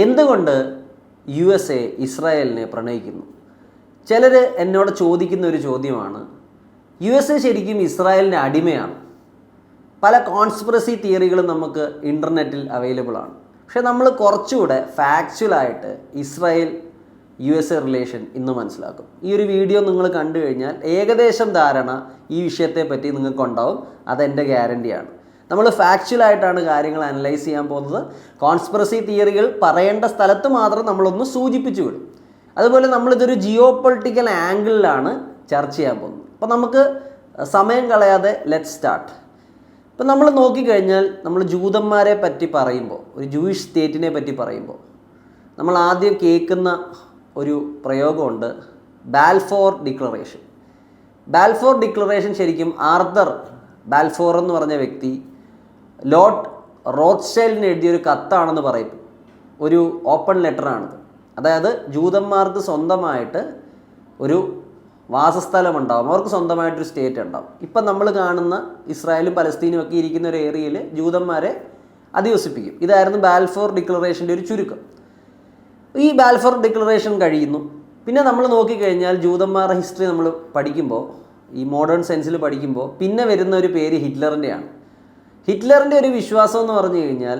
എന്തുകൊണ്ട് USA ഇസ്രായേലിനെ പ്രണയിക്കുന്നു? ചിലർ എന്നോട് ചോദിക്കുന്ന ഒരു ചോദ്യമാണ്, USA ശരിക്കും ഇസ്രായേലിൻ്റെ അടിമയാണ്. പല കോൺസ്പിറസി തിയറികളും നമുക്ക് ഇൻ്റർനെറ്റിൽ അവൈലബിൾ ആണ്. പക്ഷേ നമ്മൾ കുറച്ചുകൂടെ ഫാക്ച്വലായിട്ട് ഇസ്രായേൽ USA റിലേഷൻ ഇന്ന് മനസ്സിലാക്കും. ഈ ഒരു വീഡിയോ നിങ്ങൾ കണ്ടു കഴിഞ്ഞാൽ ഏകദേശം ധാരണ ഈ വിഷയത്തെപ്പറ്റി നിങ്ങൾക്കുണ്ടാവും. അതെൻ്റെ ഗ്യാരണ്ടിയാണ്. നമ്മൾ ഫാക്ച്വലായിട്ടാണ് കാര്യങ്ങൾ അനലൈസ് ചെയ്യാൻ പോകുന്നത്. കോൺസ്പിറസി തിയറികൾ പറയേണ്ട സ്ഥലത്ത് മാത്രം നമ്മളൊന്ന് സൂചിപ്പിച്ചു വിടും. അതുപോലെ നമ്മളിതൊരു ജിയോ പൊളിറ്റിക്കൽ ആംഗിളിലാണ് ചർച്ച ചെയ്യാൻ പോകുന്നത്. അപ്പോൾ നമുക്ക് സമയം കളയാതെ ലെറ്റ് സ്റ്റാർട്ട്. ഇപ്പം നമ്മൾ നോക്കിക്കഴിഞ്ഞാൽ നമ്മൾ ജൂതന്മാരെ പറ്റി പറയുമ്പോൾ, ഒരു ജൂയിഷ് സ്റ്റേറ്റിനെ പറ്റി പറയുമ്പോൾ നമ്മൾ ആദ്യം കേൾക്കുന്ന ഒരു പ്രയോഗമുണ്ട്, ബാൽഫോർ ഡിക്ലറേഷൻ. ബാൽഫോർ ഡിക്ലറേഷൻ ശരിക്കും ആർതർ ബാൽഫോർ എന്ന് പറഞ്ഞ വ്യക്തി ലോർഡ് റോത്ത്ഷൈൽഡിന് എഴുതിയൊരു കത്താണെന്ന് പറയും. ഒരു ഓപ്പൺ ലെറ്ററാണിത്. അതായത് ജൂതന്മാർക്ക് സ്വന്തമായിട്ട് ഒരു വാസസ്ഥലം ഉണ്ടാവും, അവർക്ക് സ്വന്തമായിട്ടൊരു സ്റ്റേറ്റ് ഉണ്ടാവും. ഇപ്പം നമ്മൾ കാണുന്ന ഇസ്രായേലും പലസ്തീനും ഒക്കെ ഇരിക്കുന്ന ഒരു ഏരിയയിൽ ജൂതന്മാരെ അധിവസിപ്പിക്കും. ഇതായിരുന്നു ബാൽഫോർ ഡിക്ലറേഷൻ്റെ ഒരു ചുരുക്കം. ഈ ബാൽഫോർ ഡിക്ലറേഷൻ കഴിയുന്നു. പിന്നെ നമ്മൾ നോക്കിക്കഴിഞ്ഞാൽ ജൂതന്മാരുടെ ഹിസ്റ്ററി നമ്മൾ പഠിക്കുമ്പോൾ, ഈ മോഡേൺ സെൻസിൽ പഠിക്കുമ്പോൾ പിന്നെ വരുന്ന ഒരു പേര് ഹിറ്റ്ലറിൻ്റെയാണ്. ഹിറ്റ്ലറിൻ്റെ ഒരു വിശ്വാസം എന്ന് പറഞ്ഞു കഴിഞ്ഞാൽ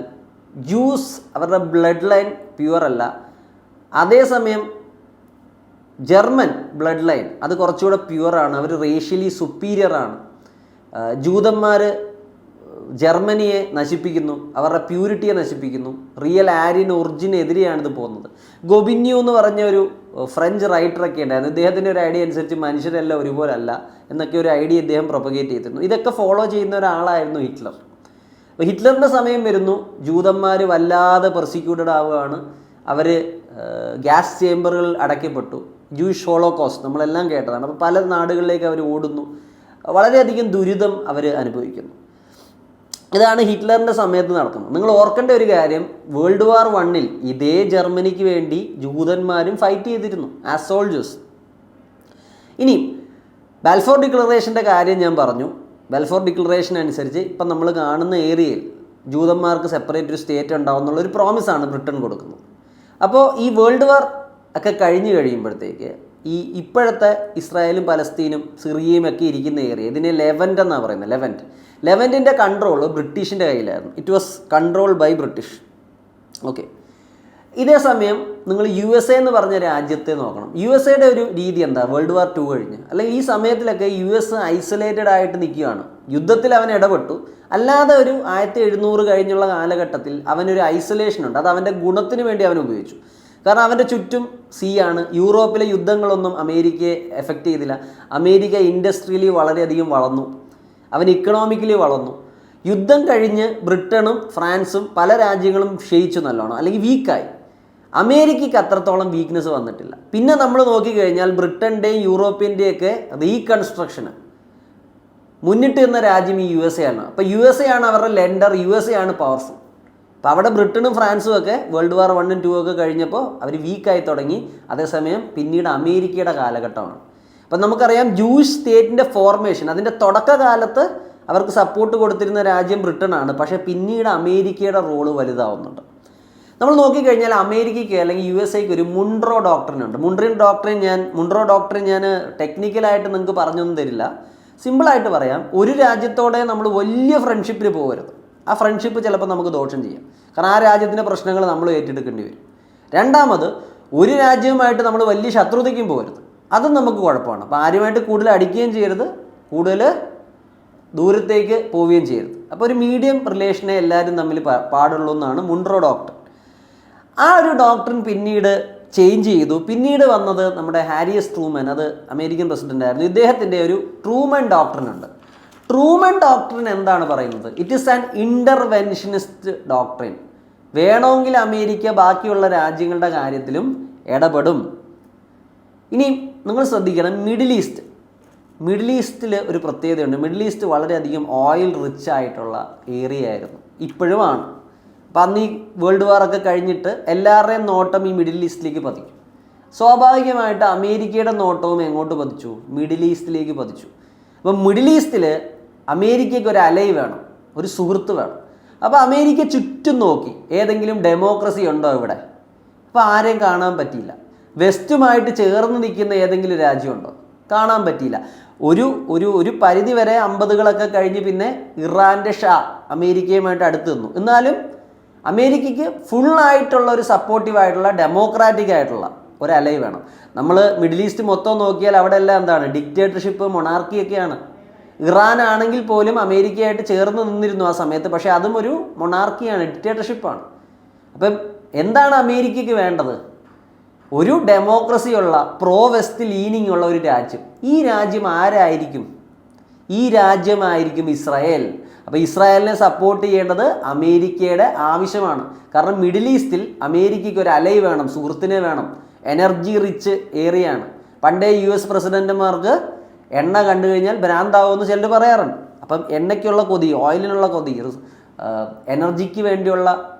ജൂസ് അവരുടെ ബ്ലഡ് ലൈൻ പ്യുവർ അല്ല, അതേസമയം ജർമ്മൻ ബ്ലഡ് ലൈൻ അത് കുറച്ചുകൂടെ പ്യുവറാണ്, അവർ റേഷ്യലി സുപ്പീരിയറാണ്. ജൂതന്മാർ ജർമ്മനിയെ നശിപ്പിക്കുന്നു, അവരുടെ പ്യൂരിറ്റിയെ നശിപ്പിക്കുന്നു, റിയൽ ആര്യൻ ഒറിജിനെതിരെയാണ് ഇത് പോകുന്നത്. ഗൊബിന്യു എന്ന് പറഞ്ഞ ഒരു ഫ്രഞ്ച് റൈറ്ററൊക്കെ ഉണ്ടായിരുന്നു. ഇദ്ദേഹത്തിൻ്റെ ഒരു ഐഡിയ അനുസരിച്ച് മനുഷ്യരെല്ലാം ഒരുപോലെ അല്ല എന്നൊക്കെ ഒരു ഐഡിയ ഇദ്ദേഹം പ്രൊപ്പഗേറ്റ് ചെയ്തിരുന്നു. ഇതൊക്കെ ഫോളോ ചെയ്യുന്ന ഒരാളായിരുന്നു ഹിറ്റ്ലർ. അപ്പോൾ ഹിറ്റ്ലറിൻ്റെ സമയം വരുന്നു, ജൂതന്മാർ വല്ലാതെ പെർസിക്യൂട്ടഡ് ആവുകയാണ്. അവർ ഗ്യാസ് ചേമ്പറുകൾ അടയ്ക്കപ്പെട്ടു. ജൂയിഷ് ഹോളോകോസ്റ്റ് നമ്മളെല്ലാം കേട്ടതാണ്. അപ്പോൾ പല നാടുകളിലേക്ക് അവർ ഓടുന്നു, വളരെയധികം ദുരിതം അവർ അനുഭവിക്കുന്നു. ഇതാണ് ഹിറ്റ്ലറിൻ്റെ സമയത്ത് നടക്കുന്നത്. നിങ്ങൾ ഓർക്കേണ്ട ഒരു കാര്യം, വേൾഡ് വാർ 1 ഇതേ ജർമ്മനിക്ക് വേണ്ടി ജൂതന്മാരും ഫൈറ്റ് ചെയ്തിരുന്നു ആസ് സോൾജേഴ്സ്. ഇനി ബാൽഫോർ ഡിക്ലറേഷൻ്റെ കാര്യം ഞാൻ പറഞ്ഞു. ബാൽഫോർ ഡിക്ലറേഷൻ അനുസരിച്ച് ഇപ്പം നമ്മൾ കാണുന്ന ഏരിയയിൽ ജൂതന്മാർക്ക് സെപ്പറേറ്റ് ഒരു സ്റ്റേറ്റ് ഉണ്ടാവും എന്നുള്ളൊരു പ്രോമിസാണ് ബ്രിട്ടൻ കൊടുക്കുന്നത്. അപ്പോൾ ഈ വേൾഡ് വാർ ഒക്കെ കഴിഞ്ഞ് കഴിയുമ്പോഴത്തേക്ക് ഈ ഇപ്പോഴത്തെ ഇസ്രായേലും പലസ്തീനും സിറിയയും ഒക്കെ ഇരിക്കുന്ന ഏരിയ, ഇതിനെ ലെവൻറ്റ് എന്നാണ് പറയുന്നത്. ലെവൻറ്റിൻ്റെ കൺട്രോൾ ബ്രിട്ടീഷിൻ്റെ കയ്യിലായിരുന്നു. It was controlled by British. Okay. ഇതേ സമയം നിങ്ങൾ USA എന്ന് പറഞ്ഞ രാജ്യത്തെ നോക്കണം. USA ഒരു രീതി എന്താ? വേൾഡ് വാർ 2 കഴിഞ്ഞ് അല്ലെങ്കിൽ ഈ സമയത്തിലൊക്കെ US ഐസൊലേറ്റഡ് ആയിട്ട് നിൽക്കുകയാണ്. യുദ്ധത്തിൽ അവൻ ഇടപെട്ടു, അല്ലാതെ ഒരു 1700 കഴിഞ്ഞുള്ള കാലഘട്ടത്തിൽ അവനൊരു ഐസൊലേഷൻ ഉണ്ട്. അത് അവൻ്റെ ഗുണത്തിന് വേണ്ടി അവൻ ഉപയോഗിച്ചു. കാരണം അവൻ്റെ ചുറ്റും സീയാണ്. യൂറോപ്പിലെ യുദ്ധങ്ങളൊന്നും അമേരിക്കയെ എഫക്റ്റ് ചെയ്തില്ല. അമേരിക്ക ഇൻഡസ്ട്രിയലി വളരെയധികം വളർന്നു, അവൻ ഇക്കണോമിക്കലി വളർന്നു. യുദ്ധം കഴിഞ്ഞ് ബ്രിട്ടനും ഫ്രാൻസും പല രാജ്യങ്ങളും ക്ഷയിച്ചു നല്ലോണം, അല്ലെങ്കിൽ വീക്കായി. അമേരിക്കയ്ക്ക് അത്രത്തോളം വീക്ക്നെസ് വന്നിട്ടില്ല. പിന്നെ നമ്മൾ നോക്കിക്കഴിഞ്ഞാൽ ബ്രിട്ടൻ്റെയും യൂറോപ്പിൻ്റെയൊക്കെ റീകൺസ്ട്രക്ഷന് മുന്നിട്ട് നിന്ന രാജ്യം ഈ USA ആണ്. അപ്പോൾ USA ആണ് അവരുടെ ലെൻഡർ, USA ആണ് പവർഫുൾ. അപ്പോൾ അവിടെ ബ്രിട്ടനും ഫ്രാൻസും ഒക്കെ വേൾഡ് വാർ 1 2 ഒക്കെ കഴിഞ്ഞപ്പോൾ അവർ വീക്കായി തുടങ്ങി. അതേസമയം പിന്നീട് അമേരിക്കയുടെ കാലഘട്ടമാണ്. അപ്പം നമുക്കറിയാം ജൂയിഷ് സ്റ്റേറ്റിൻ്റെ ഫോർമേഷൻ, അതിൻ്റെ തുടക്കകാലത്ത് അവർക്ക് സപ്പോർട്ട് കൊടുത്തിരുന്ന രാജ്യം ബ്രിട്ടനാണ്. പക്ഷേ പിന്നീട് അമേരിക്കയുടെ റോള് വലുതാവുന്നുണ്ട്. നമ്മൾ നോക്കിക്കഴിഞ്ഞാൽ അമേരിക്കയ്ക്ക് അല്ലെങ്കിൽ USAക്ക് ഒരു മുൺട്രോ ഡോക്ട്രിൻ ഉണ്ട്. മുൺട്രോ ഡോക്ട്രിൻ ഞാൻ ടെക്നിക്കലായിട്ട് നിങ്ങൾക്ക് പറഞ്ഞൊന്നും തരില്ല. സിമ്പിളായിട്ട് പറയാം, ഒരു രാജ്യത്തോടെ നമ്മൾ വലിയ ഫ്രണ്ട്ഷിപ്പിന് പോകരുത്. ആ ഫ്രണ്ട്ഷിപ്പ് ചിലപ്പോൾ നമുക്ക് ദോഷം ചെയ്യാം. കാരണം ആ രാജ്യത്തിൻ്റെ പ്രശ്നങ്ങൾ നമ്മൾ ഏറ്റെടുക്കേണ്ടി വരും. രണ്ടാമത്, ഒരു രാജ്യവുമായിട്ട് നമ്മൾ വലിയ ശത്രുതയ്ക്കും പോകരുത്. അതും നമുക്ക് കുഴപ്പമാണ്. അപ്പോൾ ആരുമായിട്ട് കൂടുതൽ അടിക്കുകയും ചെയ്യരുത്, കൂടുതൽ ദൂരത്തേക്ക് പോവുകയും ചെയ്യരുത്. അപ്പോൾ ഒരു മീഡിയം റിലേഷനെ എല്ലാവരും തമ്മിൽ പാടുള്ളൂ എന്നാണ് മുൺട്രോ ഡോക്ട്രിൻ. ആ ഒരു ഡോക്ട്രിൻ പിന്നീട് ചേഞ്ച് ചെയ്തു. പിന്നീട് വന്നത് നമ്മുടെ ഹാരി എസ് ട്രൂമൻ, അത് അമേരിക്കൻ പ്രസിഡൻ്റ് ആയിരുന്നു. ഇദ്ദേഹത്തിൻ്റെ ഒരു ട്രൂമൻ ഡോക്ട്രിൻ ഉണ്ട്. ട്രൂമൻ ഡോക്ട്രിൻ എന്താണ് പറയുന്നത്? It is an interventionist doctrine. വേണമെങ്കിൽ അമേരിക്ക ബാക്കിയുള്ള രാജ്യങ്ങളുടെ കാര്യത്തിലും ഇടപെടും. ഇനി നിങ്ങൾ ശ്രദ്ധിക്കണം, മിഡിൽ ഈസ്റ്റിൽ ഒരു പ്രത്യേകതയുണ്ട്. മിഡിൽ ഈസ്റ്റ് വളരെയധികം ഓയിൽ റിച്ച് ആയിട്ടുള്ള ഏരിയ ആയിരുന്നു, ഇപ്പോഴുമാണ്. അപ്പം അന്ന് ഈ വേൾഡ് വാറൊക്കെ കഴിഞ്ഞിട്ട് എല്ലാവരുടെയും നോട്ടം ഈ മിഡിൽ ഈസ്റ്റിലേക്ക് പതിക്കും. സ്വാഭാവികമായിട്ട് അമേരിക്കയുടെ നോട്ടവും എങ്ങോട്ട് പതിച്ചു? മിഡിൽ ഈസ്റ്റിലേക്ക് പതിച്ചു. അപ്പം മിഡിൽ ഈസ്റ്റിൽ അമേരിക്കയ്ക്ക് ഒരു അലൈ വേണം, ഒരു സുഹൃത്ത് വേണം. അപ്പോൾ അമേരിക്ക ചുറ്റും നോക്കി ഏതെങ്കിലും ഡെമോക്രസി ഉണ്ടോ ഇവിടെ, അപ്പോൾ ആരെയും കാണാൻ പറ്റിയില്ല. വെസ്റ്റുമായിട്ട് ചേർന്ന് നിൽക്കുന്ന ഏതെങ്കിലും രാജ്യമുണ്ടോ? കാണാൻ പറ്റിയില്ല. ഒരു ഒരു ഒരു പരിധി വരെ 50കളൊക്കെ കഴിഞ്ഞ് പിന്നെ ഇറാൻ്റെ ഷാ അമേരിക്കയുമായിട്ട് അടുത്ത് നിന്നു. എന്നാലും അമേരിക്കയ്ക്ക് ഫുള്ളായിട്ടുള്ള ഒരു സപ്പോർട്ടീവായിട്ടുള്ള ഡെമോക്രാറ്റിക് ആയിട്ടുള്ള ഒരു അലൈ വേണം. നമ്മൾ മിഡിൽ ഈസ്റ്റ് മൊത്തം നോക്കിയാൽ അവിടെ എല്ലാം എന്താണ്, ഡിക്റ്റേറ്റർഷിപ്പ്, മൊണാർക്കിയൊക്കെയാണ്. ഇറാൻ ആണെങ്കിൽ പോലും അമേരിക്കയായിട്ട് ചേർന്ന് നിന്നിരുന്നു ആ സമയത്ത്. പക്ഷേ അതും ഒരു മൊണാർക്കിയാണ്, ഡിക്റ്റേറ്റർഷിപ്പാണ്. അപ്പം എന്താണ് അമേരിക്കയ്ക്ക് വേണ്ടത്? ഒരു ഡെമോക്രസിയുള്ള പ്രോ വെസ്റ്റ് ലീനിങ് ഉള്ള ഒരു രാജ്യം. ഈ രാജ്യം ആരായിരിക്കും? ഈ രാജ്യമായിരിക്കും ഇസ്രായേൽ. അപ്പോൾ ഇസ്രായേലിനെ സപ്പോർട്ട് ചെയ്യേണ്ടത് അമേരിക്കയുടെ ആവശ്യമാണ്. കാരണം മിഡിൽ ഈസ്റ്റിൽ അമേരിക്കയ്ക്ക് ഒരു അലൈ വേണം, സുഹൃത്തിനെ വേണം. എനർജി റിച്ച് ഏരിയയാണ്. പണ്ടേ US പ്രസിഡന്റുമാർക്ക് എണ്ണ കണ്ടു കഴിഞ്ഞാൽ ഭ്രാന്താവുമെന്ന് ചിലർ പറയാറുണ്ട്. അപ്പം എണ്ണയ്ക്കുള്ള കൊതി, ഓയിലിനുള്ള കൊതി, എനർജിക്ക് വേണ്ടിയുള്ള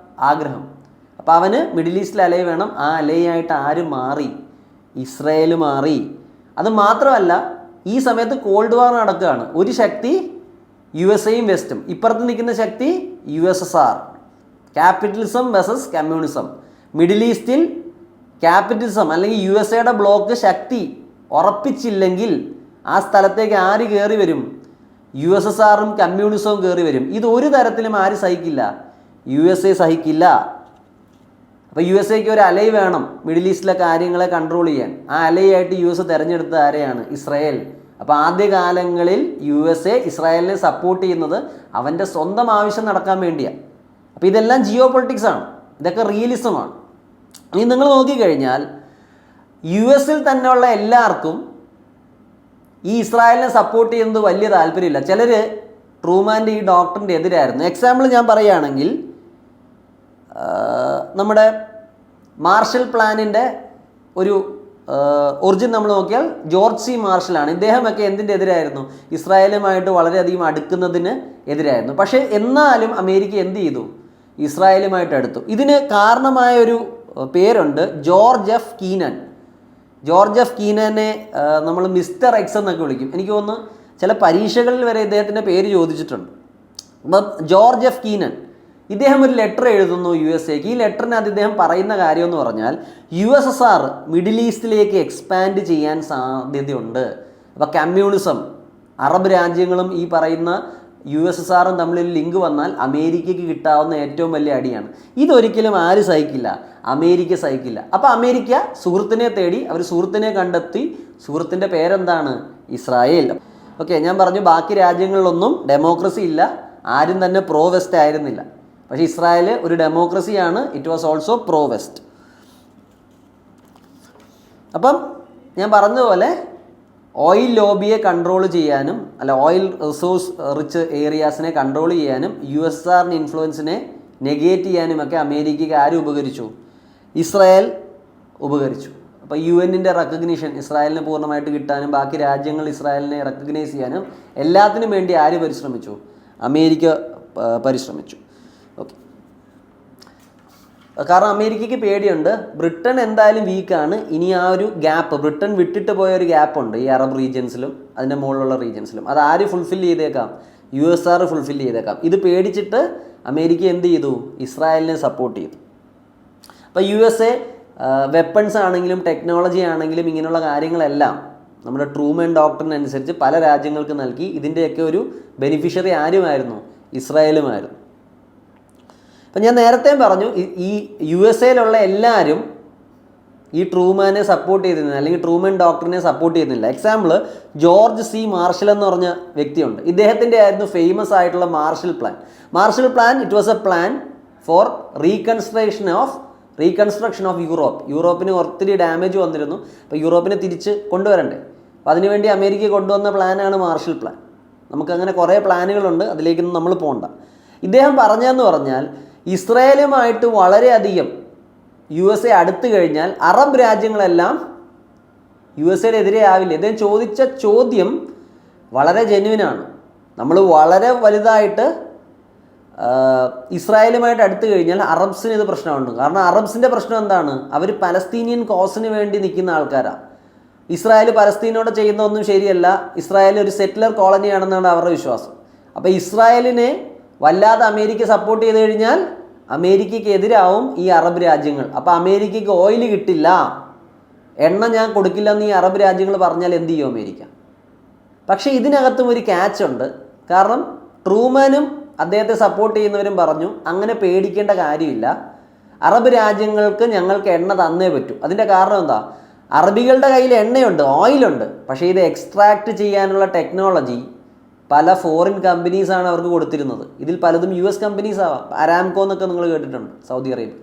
ആഗ്രഹം. അപ്പോൾ അവന് മിഡിൽ ഈസ്റ്റിൽ അലൈ വേണം. ആ അലൈയായിട്ട് ആര് മാറി? ഇസ്രായേൽ മാറി. അത് മാത്രമല്ല, ഈ സമയത്ത് കോൾഡ് വാർ നടക്കുകയാണ്. ഒരു ശക്തി USA വെസ്റ്റും, ഇപ്പുറത്ത് നിൽക്കുന്ന ശക്തി USSR. Capitalism versus communism. Middle ഈസ്റ്റിൽ ക്യാപിറ്റലിസം അല്ലെങ്കിൽ USA ബ്ലോക്ക് ശക്തി ഉറപ്പിച്ചില്ലെങ്കിൽ ആ സ്ഥലത്തേക്ക് ആര് കയറി വരും? USSRും കമ്മ്യൂണിസവും കയറി വരും. ഇത് ഒരു തരത്തിലും ആര് സഹിക്കില്ല? USA സഹിക്കില്ല. അപ്പോൾ USAക്ക് ഒരു അലൈ വേണം മിഡിൽ ഈസ്റ്റിലെ കാര്യങ്ങളെ കൺട്രോൾ ചെയ്യാൻ. ആ അലൈയായിട്ട് US തിരഞ്ഞെടുത്ത ആരെയാണ്? ഇസ്രായേൽ. അപ്പോൾ ആദ്യകാലങ്ങളിൽ USA ഇസ്രായേലിനെ സപ്പോർട്ട് ചെയ്യുന്നത് അവൻ്റെ സ്വന്തം ആവശ്യം നടക്കാൻ വേണ്ടിയാണ്. അപ്പോൾ ഇതെല്ലാം ജിയോ പൊളിറ്റിക്സാണ്, ഇതൊക്കെ റിയലിസമാണ്. ഇനി നിങ്ങൾ നോക്കിക്കഴിഞ്ഞാൽ US തന്നെയുള്ള എല്ലാവർക്കും ഈ ഇസ്രായേലിനെ സപ്പോർട്ട് ചെയ്യുന്നത് വലിയ താല്പര്യമില്ല. ചിലർ ട്രൂമാൻ്റെ ഈ ഡോക്ടറിൻ്റെ എതിരായിരുന്നു. എക്സാമ്പിൾ ഞാൻ പറയുകയാണെങ്കിൽ, നമ്മുടെ മാർഷൽ പ്ലാനിൻ്റെ ഒരു ഒറിജിൻ നമ്മൾ നോക്കിയാൽ ജോർജ് C. മാർഷലാണ്. ഇദ്ദേഹമൊക്കെ എന്തിൻ്റെ എതിരായിരുന്നു? ഇസ്രായേലുമായിട്ട് വളരെയധികം അടുക്കുന്നതിന് എതിരായിരുന്നു. പക്ഷേ എന്നാലും അമേരിക്ക എന്ത് ചെയ്തു? ഇസ്രായേലുമായിട്ട് അടുത്തു. ഇതിന് കാരണമായൊരു പേരുണ്ട്, George F. Keenan. George F. കീനനെ നമ്മൾ മിസ്റ്റർ എക്സ് എന്നൊക്കെ വിളിക്കും. എനിക്ക് തോന്നുന്നു ചില പരീക്ഷകളിൽ വരെ ഇദ്ദേഹത്തിൻ്റെ പേര് ചോദിച്ചിട്ടുണ്ട്. അപ്പം ജോർജ് F. കീനൻ ഇദ്ദേഹം ഒരു ലെറ്റർ എഴുതുന്നു USA-ക്ക്. ഈ ലെറ്ററിനകത്ത് ഇദ്ദേഹം പറയുന്ന കാര്യം എന്ന് പറഞ്ഞാൽ USSR മിഡിൽ ഈസ്റ്റിലേക്ക് എക്സ്പാൻഡ് ചെയ്യാൻ സാധ്യതയുണ്ട്. അപ്പോൾ കമ്മ്യൂണിസം, അറബ് രാജ്യങ്ങളും ഈ പറയുന്ന USSRും തമ്മിൽ ലിങ്ക് വന്നാൽ അമേരിക്കയ്ക്ക് കിട്ടാവുന്ന ഏറ്റവും വലിയ അടിയാണ്. ഇതൊരിക്കലും ആര് സഹിക്കില്ല? അമേരിക്ക സഹിക്കില്ല. അപ്പോൾ അമേരിക്ക സുഹൃത്തിനെ തേടി, അവർ സുഹൃത്തിനെ കണ്ടെത്തി. സുഹൃത്തിൻ്റെ പേരെന്താണ്? ഇസ്രായേൽ. ഓക്കെ, ഞാൻ പറഞ്ഞു ബാക്കി രാജ്യങ്ങളിലൊന്നും ഡെമോക്രസി ഇല്ല, ആരും തന്നെ പ്രോ വെസ്റ്റ് ആയിരുന്നില്ല. പക്ഷേ ഇസ്രായേൽ ഒരു ഡെമോക്രസിയാണ്. It was also pro west. അപ്പം ഞാൻ പറഞ്ഞതുപോലെ ഓയിൽ ലോബിയെ കൺട്രോൾ ചെയ്യാനും, അല്ല ഓയിൽ റിസോഴ്സ് റിച്ച് ഏരിയാസിനെ കൺട്രോൾ ചെയ്യാനും, USSRന് ഇൻഫ്ലുവൻസിനെ നെഗേറ്റ് ചെയ്യാനുമൊക്കെ അമേരിക്കയ്ക്ക് ആര് ഉപകരിച്ചു? ഇസ്രായേൽ ഉപകരിച്ചു. അപ്പോൾ UN-ൻ്റെ റെക്കഗ്നീഷൻ ഇസ്രായേലിന് പൂർണ്ണമായിട്ട് കിട്ടാനും, ബാക്കി രാജ്യങ്ങൾ ഇസ്രായേലിനെ റെക്കഗ്നൈസ് ചെയ്യാനും എല്ലാത്തിനും വേണ്ടി ആര് പരിശ്രമിച്ചു? അമേരിക്ക പരിശ്രമിച്ചു. ഓക്കെ, കാരണം അമേരിക്കയ്ക്ക് പേടിയുണ്ട്, ബ്രിട്ടൻ എന്തായാലും വീക്കാണ്. ഇനി ആ ഒരു ഗ്യാപ്പ്, ബ്രിട്ടൻ വിട്ടിട്ട് പോയ ഒരു ഗ്യാപ്പുണ്ട് ഈ അറബ് റീജിയൻസിലും അതിൻ്റെ മുകളിലുള്ള റീജിയൻസിലും. അത് ആര് ഫുൾഫിൽ ചെയ്തേക്കാം? USSR ഫുൾഫിൽ ചെയ്തേക്കാം. ഇത് പേടിച്ചിട്ട് അമേരിക്ക എന്ത് ചെയ്തു? ഇസ്രായേലിനെ സപ്പോർട്ട് ചെയ്തു. അപ്പോൾ USA വെപ്പൺസ് ആണെങ്കിലും ടെക്നോളജി ആണെങ്കിലും ഇങ്ങനെയുള്ള കാര്യങ്ങളെല്ലാം നമ്മുടെ ട്രൂമൻ ഡോക്ടറിനനുസരിച്ച് പല രാജ്യങ്ങൾക്ക് നൽകി. ഇതിൻ്റെയൊക്കെ ഒരു ബെനിഫിഷ്യറി ആരുമായിരുന്നു? ഇസ്രായേലുമായിരുന്നു. അപ്പം ഞാൻ നേരത്തെ പറഞ്ഞു, ഈ USA-ലുള്ള എല്ലാവരും ഈ ട്രൂമാനെ സപ്പോർട്ട് ചെയ്തിരുന്നില്ല, അല്ലെങ്കിൽ ട്രൂമൻ ഡോക്ടറിനെ സപ്പോർട്ട് ചെയ്യുന്നില്ല. Example George C. മാർഷൽ എന്ന് പറഞ്ഞ വ്യക്തിയുണ്ട്. ഇദ്ദേഹത്തിൻ്റെ ആയിരുന്നു ഫേമസ് ആയിട്ടുള്ള Marshall plan. Marshall plan it was a plan for reconstruction of Europe. യൂറോപ്പിന് ഒത്തിരി ഡാമേജ് വന്നിരുന്നു. അപ്പോൾ യൂറോപ്പിനെ തിരിച്ച് കൊണ്ടുവരണ്ടേ. അപ്പോൾ അതിനുവേണ്ടി അമേരിക്ക കൊണ്ടുവന്ന പ്ലാനാണ് മാർഷൽ പ്ലാൻ. നമുക്കങ്ങനെ കുറേ പ്ലാനുകളുണ്ട്, അതിലേക്കൊന്നും നമ്മൾ പോകണ്ട. ഇദ്ദേഹം പറഞ്ഞതെന്ന് പറഞ്ഞാൽ ഇസ്രായേലുമായിട്ട് വളരെയധികം USA അടുത്ത് കഴിഞ്ഞാൽ അറബ് രാജ്യങ്ങളെല്ലാം USA-യുടെ എതിരെ ആവില്ല. ഇദ്ദേഹം ചോദിച്ച ചോദ്യം വളരെ ജെന്യുവിനാണ്. നമ്മൾ വളരെ വലുതായിട്ട് ഇസ്രായേലുമായിട്ട് അടുത്ത് കഴിഞ്ഞാൽ അറബ്സിന് ഇത് പ്രശ്നമുണ്ട്. കാരണം അറബ്സിൻ്റെ പ്രശ്നം എന്താണ്? അവർ പലസ്തീനിയൻ കോസിന് വേണ്ടി നിൽക്കുന്ന ആൾക്കാരാണ്. ഇസ്രായേൽ പലസ്തീനോട് ചെയ്യുന്നതൊന്നും ശരിയല്ല, ഇസ്രായേൽ ഒരു സെറ്റിലർ കോളനിയാണെന്നാണ് അവരുടെ വിശ്വാസം. അപ്പോൾ ഇസ്രായേലിനെ വല്ലാതെ അമേരിക്ക സപ്പോർട്ട് ചെയ്ത് കഴിഞ്ഞാൽ അമേരിക്കയ്ക്കെതിരാവും ഈ അറബ് രാജ്യങ്ങൾ. അപ്പോൾ അമേരിക്കയ്ക്ക് ഓയിൽ കിട്ടില്ല, എണ്ണ ഞാൻ കൊടുക്കില്ല എന്ന് ഈ അറബ് രാജ്യങ്ങൾ പറഞ്ഞാൽ എന്ത് ചെയ്യും അമേരിക്ക? പക്ഷേ ഇതിനകത്തും ഒരു ക്യാച്ച് ഉണ്ട്. കാരണം ട്രൂമാനും അദ്ദേഹത്തെ സപ്പോർട്ട് ചെയ്യുന്നവരും പറഞ്ഞു അങ്ങനെ പേടിക്കേണ്ട കാര്യമില്ല, അറബ് രാജ്യങ്ങൾക്ക് ഞങ്ങൾക്ക് എണ്ണ തന്നേ പറ്റൂ. അതിൻ്റെ കാരണം എന്താ? അറബികളുടെ കയ്യിൽ എണ്ണയുണ്ട്, ഓയിലുണ്ട്, പക്ഷേ ഇത് എക്സ്ട്രാക്ട് ചെയ്യാനുള്ള ടെക്നോളജി പല ഫോറിൻ കമ്പനീസാണ് അവർക്ക് കൊടുത്തിരുന്നത്. ഇതിൽ പലതും US കമ്പനീസ് ആവാം. അരാംകോ എന്നൊക്കെ നിങ്ങൾ കേട്ടിട്ടുണ്ട്, സൗദി അറേബ്യ.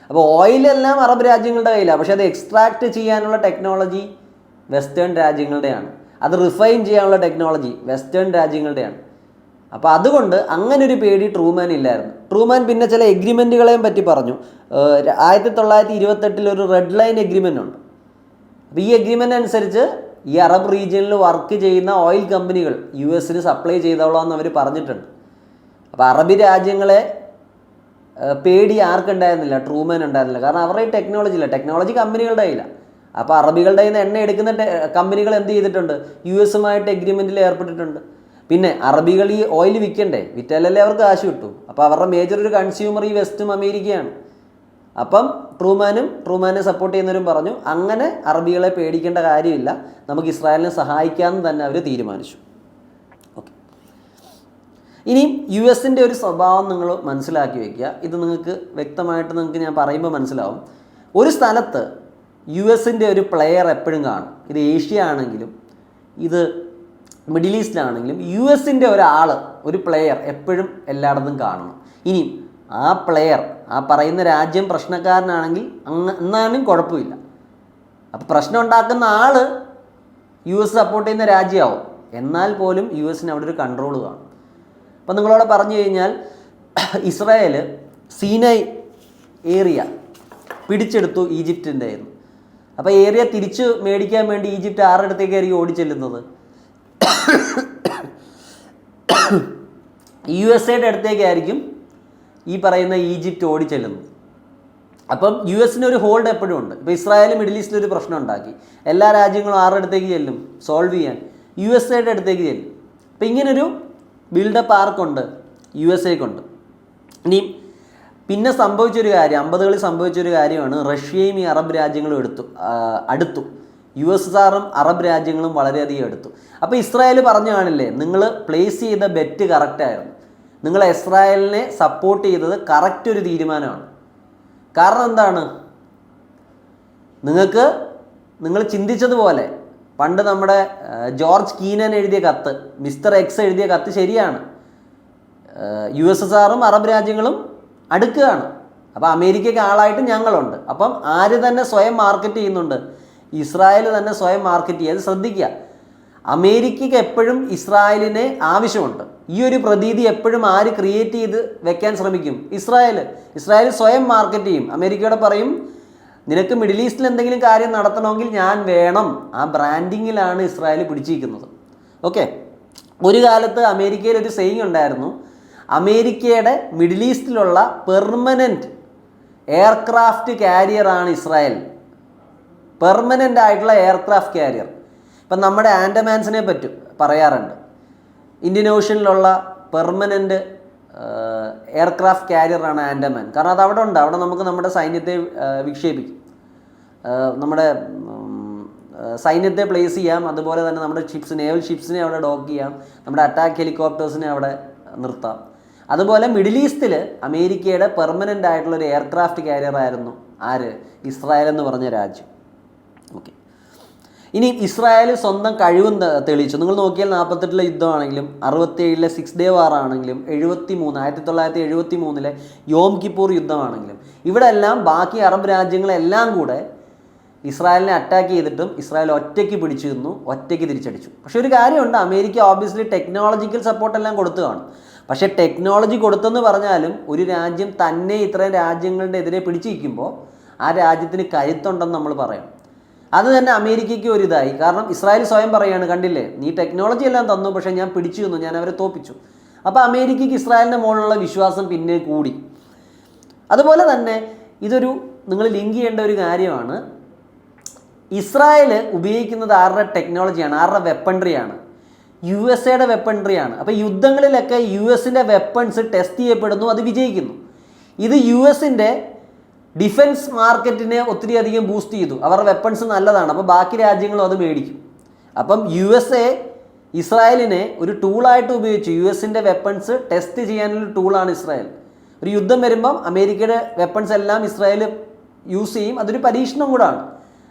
അപ്പോൾ ഓയിലെല്ലാം അറബ് രാജ്യങ്ങളുടെ കയ്യിലാണ്, പക്ഷേ അത് എക്സ്ട്രാക്ട് ചെയ്യാനുള്ള ടെക്നോളജി വെസ്റ്റേൺ രാജ്യങ്ങളുടെയാണ്. അത് റിഫൈൻ ചെയ്യാനുള്ള ടെക്നോളജി വെസ്റ്റേൺ രാജ്യങ്ങളുടെയാണ്. അപ്പോൾ അതുകൊണ്ട് അങ്ങനെ ഒരു പേടി ട്രൂമാൻ ഇല്ലായിരുന്നു. ട്രൂമാൻ പിന്നെ ചില എഗ്രിമെൻറ്റുകളെയും പറ്റി പറഞ്ഞു. 1928 ഒരു റെഡ് ലൈൻ എഗ്രിമെൻ്റ് ഉണ്ട്. അപ്പോൾ ഈ എഗ്രിമെൻ്റ് അനുസരിച്ച് ഈ അറബ് റീജിയനിൽ വർക്ക് ചെയ്യുന്ന ഓയിൽ കമ്പനികൾ US സപ്ലൈ ചെയ്തോളാമെന്ന് അവർ പറഞ്ഞിട്ടുണ്ട്. അപ്പോൾ അറബി രാജ്യങ്ങളെ പേടി ആർക്കുണ്ടായിരുന്നില്ല? ട്രൂമാൻ ഉണ്ടായിരുന്നില്ല. കാരണം അവരുടെ ടെക്നോളജി ഇല്ല, ടെക്നോളജി കമ്പനികളുടെ കയ്യില്ല. അപ്പോൾ അറബികളുടെ കയ്യിൽ നിന്ന് എണ്ണ എടുക്കുന്ന കമ്പനികൾ എന്ത് ചെയ്തിട്ടുണ്ട്? US എഗ്രിമെൻറ്റിൽ ഏർപ്പെട്ടിട്ടുണ്ട്. പിന്നെ അറബികൾ ഈ ഓയിൽ വിൽക്കണ്ടേ? വിറ്റാലല്ലേ അവർക്ക് കാശ് കിട്ടും. അപ്പോൾ അവരുടെ മേജർ ഒരു കൺസ്യൂമർ ഈ വെസ്റ്റും അമേരിക്കയാണ്. അപ്പം ട്രൂമാനെ സപ്പോർട്ട് ചെയ്യുന്നവരും പറഞ്ഞു അങ്ങനെ അറബികളെ പേടിക്കേണ്ട കാര്യമില്ല, നമുക്ക് ഇസ്രായേലിനെ സഹായിക്കാമെന്ന് തന്നെ അവർ തീരുമാനിച്ചു. ഓക്കെ, ഇനിയും US ഒരു സ്വഭാവം നിങ്ങൾ മനസ്സിലാക്കി വയ്ക്കുക. ഇത് നിങ്ങൾക്ക് വ്യക്തമായിട്ട് നിങ്ങൾക്ക് ഞാൻ പറയുമ്പോൾ മനസ്സിലാവും. ഒരു സ്ഥലത്ത് US ഒരു പ്ലെയർ എപ്പോഴും കാണും. ഇത് ഏഷ്യ ആണെങ്കിലും ഇത് മിഡിൽ ഈസ്റ്റിലാണെങ്കിലും US ഒരാൾ, ഒരു പ്ലെയർ എപ്പോഴും എല്ലായിടത്തും കാണണം. ഇനിയും ആ പ്ലെയർ, ആ പറയുന്ന രാജ്യം പ്രശ്നക്കാരനാണെങ്കിൽ എന്നാലും കുഴപ്പമില്ല. അപ്പോൾ പ്രശ്നം ഉണ്ടാക്കുന്ന ആൾ US സപ്പോർട്ട് ചെയ്യുന്ന രാജ്യമാവും, എന്നാൽ പോലും US അവിടെ ഒരു കൺട്രോൾ കാണും. അപ്പോൾ നിങ്ങളോട് പറഞ്ഞു കഴിഞ്ഞാൽ ഇസ്രായേൽ സീനായ് ഏരിയ പിടിച്ചെടുത്തു, ഈജിപ്തിൻ്റെ ആയിരുന്നു. അപ്പോൾ ഏരിയ തിരിച്ചു മേടിക്കാൻ വേണ്ടി ഈജിപ്റ്റ് ആരുടെ അടുത്തേക്കായിരിക്കും ഓടിച്ചെല്ലുന്നത്? USA അടുത്തേക്കായിരിക്കും ഈ പറയുന്ന ഈജിപ്റ്റ് ഓടിച്ചെല്ലുന്നത്. അപ്പം US ഒരു ഹോൾഡ് എപ്പോഴും ഉണ്ട്. ഇപ്പോൾ ഇസ്രായേൽ മിഡിൽ ഈസ്റ്റിൽ ഒരു പ്രശ്നം ഉണ്ടാക്കി, എല്ലാ രാജ്യങ്ങളും ആരുടെ അടുത്തേക്ക് ചെല്ലും സോൾവ് ചെയ്യാൻ? USA അടുത്തേക്ക് ചെല്ലും. അപ്പം ഇങ്ങനൊരു ബിൽഡപ്പ് ആർക്കുണ്ട്? USA ഇനി പിന്നെ സംഭവിച്ചൊരു കാര്യം, 50കളിൽ സംഭവിച്ചൊരു കാര്യമാണ്, റഷ്യയും ഈ അറബ് രാജ്യങ്ങളും അടുത്തു. US അറബ് രാജ്യങ്ങളും വളരെയധികം എടുത്തു. അപ്പോൾ ഇസ്രായേൽ പറഞ്ഞു കാണില്ലേ, നിങ്ങൾ പ്ലേസ് ചെയ്ത ബെറ്റ് കറക്റ്റായിരുന്നു, നിങ്ങൾ ഇസ്രായേലിനെ സപ്പോർട്ട് ചെയ്തത് കറക്റ്റ് ഒരു തീരുമാനമാണ്. കാരണം എന്താണ്? നിങ്ങൾ ചിന്തിച്ചതുപോലെ പണ്ട് നമ്മുടെ ജോർജ് കീനൻ എഴുതിയ കത്ത്, മിസ്റ്റർ എക്സ് എഴുതിയ കത്ത് ശരിയാണ്. USSR അറബ് രാജ്യങ്ങളും അടുക്കുകയാണ്. അപ്പോൾ അമേരിക്കയ്ക്ക് ആളായിട്ട് ഞങ്ങളുണ്ട്. അപ്പം ആര് തന്നെ സ്വയം മാർക്കറ്റ് ചെയ്യുന്നുണ്ട്? ഇസ്രായേൽ തന്നെ സ്വയം മാർക്കറ്റ് ചെയ്യുക. അത് ശ്രദ്ധിക്കുക. അമേരിക്കയ്ക്ക് എപ്പോഴും ഇസ്രായേലിനെ ആവശ്യമുണ്ട്. ഈ ഒരു പ്രതീതി എപ്പോഴും ആര് ക്രിയേറ്റ് ചെയ്ത് വെക്കാൻ ശ്രമിക്കും? ഇസ്രായേൽ സ്വയം മാർക്കറ്റ് ചെയ്യും. അമേരിക്കയോട് പറയും, നിനക്ക് മിഡിൽ ഈസ്റ്റിൽ എന്തെങ്കിലും കാര്യം നടത്തണമെങ്കിൽ ഞാൻ വേണം. ആ ബ്രാൻഡിങ്ങിലാണ് ഇസ്രായേൽ പിടിച്ചിരിക്കുന്നത്. ഓക്കെ, ഒരു കാലത്ത് അമേരിക്കയിൽ ഒരു സെയിങ് ഉണ്ടായിരുന്നു, അമേരിക്കയുടെ മിഡിൽ ഈസ്റ്റിലുള്ള പെർമനൻറ്റ് എയർക്രാഫ്റ്റ് കാരിയറാണ് ഇസ്രായേൽ. പെർമനൻ്റ് ആയിട്ടുള്ള എയർക്രാഫ്റ്റ് കാരിയർ. ഇപ്പം നമ്മുടെ ആൻഡമാൻസിനെ പറ്റും പറയാറുണ്ട്, ഇന്ത്യൻ ഓഷ്യനിലുള്ള പെർമനൻ്റ് എയർക്രാഫ്റ്റ് കാരിയറാണ് ആൻഡമാൻ. കാരണം അത് അവിടെ ഉണ്ട്, അവിടെ നമുക്ക് നമ്മുടെ സൈന്യത്തെ വിക്ഷേപിക്കും, നമ്മുടെ സൈന്യത്തെ പ്ലേസ് ചെയ്യാം. അതുപോലെ തന്നെ നമ്മുടെ നേവൽ ഷിപ്സിനെ അവിടെ ഡോക്ക് ചെയ്യാം, നമ്മുടെ അറ്റാക്ക് ഹെലികോപ്റ്റേഴ്സിനെ അവിടെ നിർത്താം. അതുപോലെ മിഡിൽ ഈസ്റ്റിൽ അമേരിക്കയുടെ പെർമനൻ്റ് ആയിട്ടുള്ളൊരു എയർക്രാഫ്റ്റ് കാരിയർ ആയിരുന്നു ആര്? ഇസ്രായേൽ എന്ന് പറഞ്ഞ രാജ്യം. ഓക്കെ, ഇനി ഇസ്രായേൽ സ്വന്തം കഴിവും തെളിയിച്ചു. നിങ്ങൾ നോക്കിയാൽ 48 യുദ്ധമാണെങ്കിലും 67 6 ഡേ വാർ ആണെങ്കിലും 1973 യോം കിപ്പൂർ യുദ്ധമാണെങ്കിലും ഇവിടെ എല്ലാം ബാക്കി അറബ് രാജ്യങ്ങളെല്ലാം കൂടെ ഇസ്രായേലിനെ അറ്റാക്ക് ചെയ്തിട്ടും ഇസ്രായേൽ ഒറ്റയ്ക്ക് പിടിച്ചു നിന്നു, ഒറ്റയ്ക്ക് തിരിച്ചടിച്ചു. പക്ഷേ ഒരു കാര്യമുണ്ട്, അമേരിക്ക ഓബ്വിയസ്ലി ടെക്നോളജിക്കൽ സപ്പോർട്ടെല്ലാം കൊടുത്തു കാണും. പക്ഷേ ടെക്നോളജി കൊടുത്തെന്ന് പറഞ്ഞാലും ഒരു രാജ്യം തന്നെ ഇത്രയും രാജ്യങ്ങളുടെ എതിരെ പിടിച്ചിരിക്കുമ്പോൾ ആ രാജ്യത്തിന് കരുത്തുണ്ടെന്ന് നമ്മൾ പറയാം. അത് തന്നെ അമേരിക്കയ്ക്ക് ഒരു ഇതായി. കാരണം ഇസ്രായേൽ സ്വയം പറയുകയാണ്, കണ്ടില്ലേ നീ ടെക്നോളജി എല്ലാം തന്നു, പക്ഷേ ഞാൻ പിടിച്ചു നിന്നു, ഞാൻ അവരെ തോപ്പിച്ചു. അപ്പോൾ അമേരിക്കയ്ക്ക് ഇസ്രായേലിൻ്റെ മുകളിലുള്ള വിശ്വാസം പിന്നെ കൂടി. അതുപോലെ തന്നെ ഇതൊരു നിങ്ങൾ ലിങ്ക് ചെയ്യേണ്ട ഒരു കാര്യമാണ്. ഇസ്രായേൽ ഉപയോഗിക്കുന്നത് ആരുടെ ടെക്നോളജിയാണ്, ആരുടെ വെപ്പൺട്രിയാണ്? USA വെപ്പൺട്രിയാണ്. അപ്പോൾ യുദ്ധങ്ങളിലൊക്കെ US വെപ്പൺസ് ടെസ്റ്റ് ചെയ്യപ്പെടുന്നു, അത് വിജയിക്കുന്നു. ഇത് യു എസിൻ്റെ ഡിഫൻസ് മാർക്കറ്റിനെ ഒത്തിരി അധികം ബൂസ്റ്റ് ചെയ്തു. അവരുടെ വെപ്പൺസ് നല്ലതാണ്, അപ്പോൾ ബാക്കി രാജ്യങ്ങളും അത് മേടിക്കും. അപ്പം USA ഇസ്രായേലിനെ ഒരു ടൂളായിട്ട് ഉപയോഗിച്ചു. യു എസിൻ്റെ വെപ്പൺസ് ടെസ്റ്റ് ചെയ്യാനുള്ള ടൂളാണ് ഇസ്രായേൽ. ഒരു യുദ്ധം വരുമ്പം അമേരിക്കയുടെ വെപ്പൺസ് എല്ലാം ഇസ്രായേൽ യൂസ് ചെയ്യും. അതൊരു പരീക്ഷണം കൂടാണ്.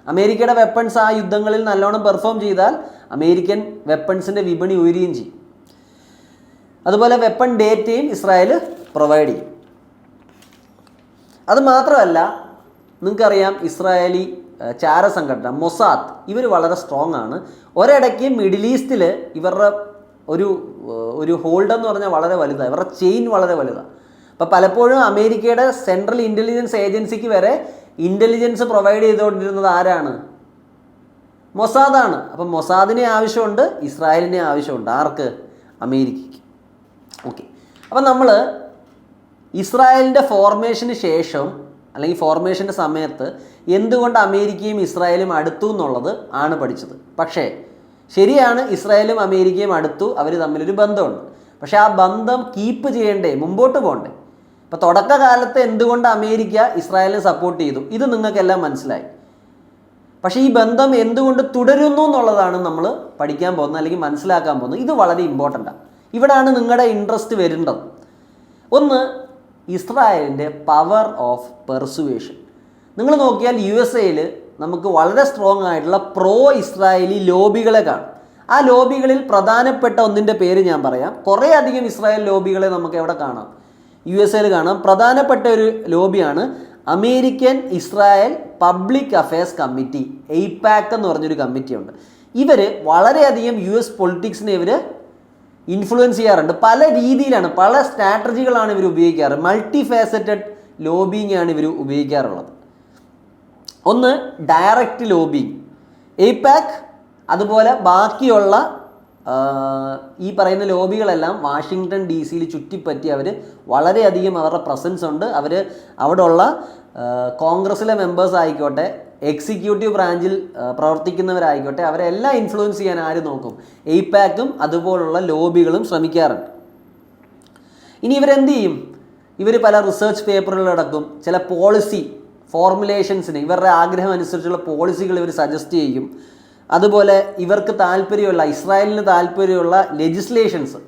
അമേരിക്കയുടെ വെപ്പൺസ് ആ യുദ്ധങ്ങളിൽ നല്ലോണം പെർഫോം ചെയ്താൽ അമേരിക്കൻ വെപ്പൺസിൻ്റെ വിപണി ഉയരുകയും ചെയ്യും. അതുപോലെ വെപ്പൺ ഡേറ്റയും ഇസ്രായേൽ പ്രൊവൈഡ് ചെയ്യും. അത് മാത്രമല്ല, നിങ്ങൾക്കറിയാം ഇസ്രായേലി ചാരസംഘടന മൊസാദ്, ഇവർ വളരെ സ്ട്രോങ് ആണ്. ഒരിടയ്ക്ക് മിഡിൽ ഈസ്റ്റിൽ ഇവരുടെ ഒരു ഹോൾഡ് എന്ന് പറഞ്ഞാൽ വളരെ വലുതാണ്. ഇവരുടെ ചെയിൻ വളരെ വലുതാണ്. അപ്പോൾ പലപ്പോഴും അമേരിക്കയുടെ സെൻട്രൽ ഇൻ്റലിജൻസ് ഏജൻസിക്ക് വരെ ഇൻ്റലിജൻസ് പ്രൊവൈഡ് ചെയ്തുകൊണ്ടിരുന്നത് ആരാണ്? മൊസാദാണ്. അപ്പം മൊസാദിനെ ആവശ്യമുണ്ട്, ഇസ്രായേലിനെ ആവശ്യമുണ്ട്. ആർക്ക്? അമേരിക്കയ്ക്ക്. ഓക്കെ. അപ്പം നമ്മൾ ഇസ്രായേലിൻ്റെ ഫോർമേഷന് ശേഷം അല്ലെങ്കിൽ ഫോർമേഷൻ്റെ സമയത്ത് എന്തുകൊണ്ട് അമേരിക്കയും ഇസ്രായേലും അടുത്തു എന്നുള്ളത് ആണ് പഠിച്ചത്. പക്ഷേ ശരിയാണ്, ഇസ്രായേലും അമേരിക്കയും അടുത്തു, അവർ തമ്മിലൊരു ബന്ധമുണ്ട്. പക്ഷേ ആ ബന്ധം കീപ്പ് ചെയ്യണ്ടേ, മുമ്പോട്ട് പോകണ്ടേ? ഇപ്പോൾ തുടക്കകാലത്ത് എന്തുകൊണ്ട് അമേരിക്ക ഇസ്രായേലിനെ സപ്പോർട്ട് ചെയ്തു, ഇത് നിങ്ങൾക്കെല്ലാം മനസ്സിലായി. പക്ഷേ ഈ ബന്ധം എന്തുകൊണ്ട് തുടരുന്നു എന്നുള്ളതാണ് നമ്മൾ പഠിക്കാൻ പോകുന്നത് അല്ലെങ്കിൽ മനസ്സിലാക്കാൻ പോകുന്നത്. ഇത് വളരെ ഇമ്പോർട്ടൻ്റാണ്. ഇവിടെയാണ് നിങ്ങളുടെ ഇൻട്രസ്റ്റ് വരേണ്ടത്. ഒന്ന്, ഇസ്രായേലിൻ്റെ പവർ ഓഫ് പെർസുവേഷൻ. നിങ്ങൾ നോക്കിയാൽ USA നമുക്ക് വളരെ സ്ട്രോങ് ആയിട്ടുള്ള പ്രോ ഇസ്രായേലി ലോബികളെ കാണും. ആ ലോബികളിൽ പ്രധാനപ്പെട്ട ഒന്നിൻ്റെ പേര് ഞാൻ പറയാം. കുറേ അധികം ഇസ്രായേൽ ലോബികളെ നമുക്ക് എവിടെ കാണാം? USA കാണാം. പ്രധാനപ്പെട്ട ഒരു ലോബിയാണ് American Israel public affairs committee, AIPAC എന്ന് പറഞ്ഞൊരു കമ്മിറ്റിയുണ്ട്. ഇവർ വളരെയധികം US പൊളിറ്റിക്സിനെ ഇവർ ഇൻഫ്ലുവൻസ് ചെയ്യാറുണ്ട്. പല രീതിയിലാണ്, പല സ്ട്രാറ്റജികളാണ് ഇവർ ഉപയോഗിക്കാറ്. മൾട്ടി ഫാസറ്റഡ് ലോബിങ് ആണ് ഇവർ ഉപയോഗിക്കാറുള്ളത്. ഒന്ന്, ഡയറക്റ്റ് ലോബിങ്. AIPAC അതുപോലെ ബാക്കിയുള്ള ഈ പറയുന്ന ലോബികളെല്ലാം വാഷിങ്ടൺ DC ചുറ്റിപ്പറ്റി അവർ വളരെയധികം അവരുടെ പ്രസൻസ് ഉണ്ട്. അവർ അവിടെ ഉള്ള കോൺഗ്രസ്സിലെ മെമ്പേഴ്സ് ആയിക്കോട്ടെ, എക്സിക്യൂട്ടീവ് ബ്രാഞ്ചിൽ പ്രവർത്തിക്കുന്നവരായിക്കോട്ടെ, അവരെല്ലാം ഇൻഫ്ലുവൻസ് ചെയ്യാൻ ആര് നോക്കും? AIPACും അതുപോലുള്ള ലോബികളും ശ്രമിക്കാറുണ്ട്. ഇനി ഇവരെന്ത് ചെയ്യും? ഇവർ പല റിസർച്ച് പേപ്പറുകളടക്കം ചില പോളിസി ഫോർമുലേഷൻസിന് ഇവരുടെ ആഗ്രഹം അനുസരിച്ചുള്ള പോളിസികൾ ഇവർ സജസ്റ്റ് ചെയ്യും. അതുപോലെ ഇവർക്ക് താല്പര്യമുള്ള, ഇസ്രായേലിന് താല്പര്യമുള്ള ലെജിസ്ലേഷൻസ്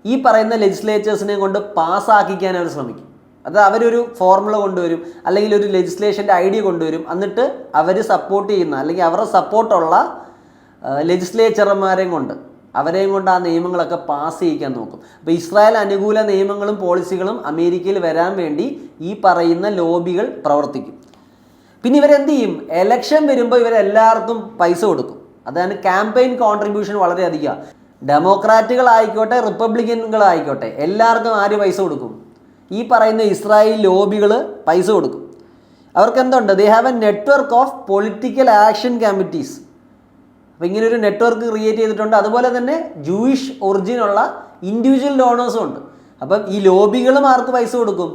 ഈ പറയുന്ന ലെജിസ്ലേച്ചേഴ്സിനെ കൊണ്ട് പാസ്സാക്കിക്കാൻ അവർ ശ്രമിക്കും. അത് അവരൊരു ഫോർമുല കൊണ്ടുവരും, അല്ലെങ്കിൽ ഒരു ലെജിസ്ലേഷൻ്റെ ഐഡിയ കൊണ്ടുവരും. എന്നിട്ട് അവർ സപ്പോർട്ട് ചെയ്യുന്ന അല്ലെങ്കിൽ അവരുടെ സപ്പോർട്ടുള്ള ലെജിസ്ലേച്ചർമാരെയും കൊണ്ട് ആ നിയമങ്ങളൊക്കെ പാസ് ചെയ്യിക്കാൻ നോക്കും. അപ്പോൾ ഇസ്രായേൽ അനുകൂല നിയമങ്ങളും പോളിസികളും അമേരിക്കയിൽ വരാൻ വേണ്ടി ഈ പറയുന്ന ലോബികൾ പ്രവർത്തിക്കും. പിന്നെ ഇവരെന്ത് ചെയ്യും? എലക്ഷൻ വരുമ്പോൾ ഇവരെല്ലാവർക്കും പൈസ കൊടുക്കും. അതാണ് ക്യാമ്പയിൻ കോൺട്രിബ്യൂഷൻ വളരെയധികം. ഡെമോക്രാറ്റുകളായിക്കോട്ടെ റിപ്പബ്ലിക്കനുകളായിക്കോട്ടെ എല്ലാവർക്കും ആര് പൈസ കൊടുക്കും? ഈ പറയുന്ന ഇസ്രായേൽ ലോബികൾ പൈസ കൊടുക്കും. അവർക്ക് എന്തുണ്ട്? They have A network of political action committees. അപ്പോൾ ഇങ്ങനൊരു നെറ്റ്വർക്ക് ക്രിയേറ്റ് ചെയ്തിട്ടുണ്ട്. അതുപോലെ തന്നെ ജൂയിഷ് ഒറിജിനുള്ള ഇൻഡിവിജ്വൽ ഡോണേഴ്സും ഉണ്ട്. അപ്പം ഈ ലോബികളും ആർക്ക് പൈസ കൊടുക്കും?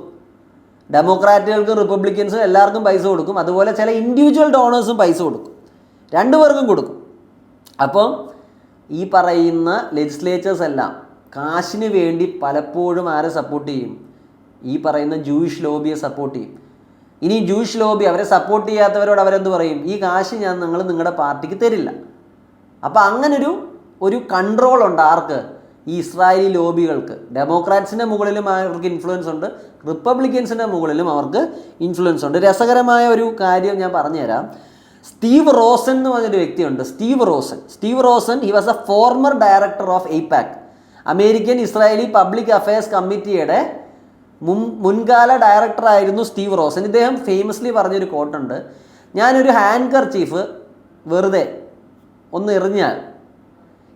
ഡെമോക്രാറ്റുകൾക്കും റിപ്പബ്ലിക്കൻസും എല്ലാവർക്കും പൈസ കൊടുക്കും. അതുപോലെ ചില ഇൻഡിവിജ്വൽ ഡോണേഴ്സും പൈസ കൊടുക്കും. രണ്ടുപേർക്കും കൊടുക്കും. അപ്പം ഈ പറയുന്ന ലെജിസ്ലേച്ചേഴ്സ് എല്ലാം കാശിന് വേണ്ടി പലപ്പോഴും ആരെ സപ്പോർട്ട് ചെയ്യും? ഈ പറയുന്ന ജൂയിഷ് ലോബിയെ സപ്പോർട്ട് ചെയ്യും. ഇനി ജൂയിഷ് ലോബി അവരെ സപ്പോർട്ട് ചെയ്യാത്തവരോട് അവരെന്ത് പറയും? ഈ കാശ് ഞങ്ങൾ നിങ്ങളുടെ പാർട്ടിക്ക് തരില്ല. അപ്പോൾ അങ്ങനൊരു കൺട്രോൾ ഉണ്ട് ആർക്ക്? ഈ ഇസ്രായേലി ലോബികൾക്ക്. ഡെമോക്രാറ്റ്സിൻ്റെ മുകളിലും അവർക്ക് ഇൻഫ്ലുവൻസ് ഉണ്ട്, റിപ്പബ്ലിക്കൻസിൻ്റെ മുകളിലും അവർക്ക് ഇൻഫ്ലുവൻസ് ഉണ്ട്. രസകരമായ ഒരു കാര്യം ഞാൻ പറഞ്ഞുതരാം. സ്റ്റീവ് റോസൻ എന്ന് പറഞ്ഞൊരു വ്യക്തിയുണ്ട്. Steve Rosen he was a former director of AIPAC, American Israeli public affairs കമ്മിറ്റിയുടെ മുൻകാല ഡയറക്ടറായിരുന്നു സ്റ്റീവ് റോസൻ. ഇദ്ദേഹം ഫേമസ്ലി പറഞ്ഞൊരു കോട്ടുണ്ട്, ഞാനൊരു ഹാൻഡ് കർച്ചീഫ് വെറുതെ ഒന്ന് എറിഞ്ഞാൽ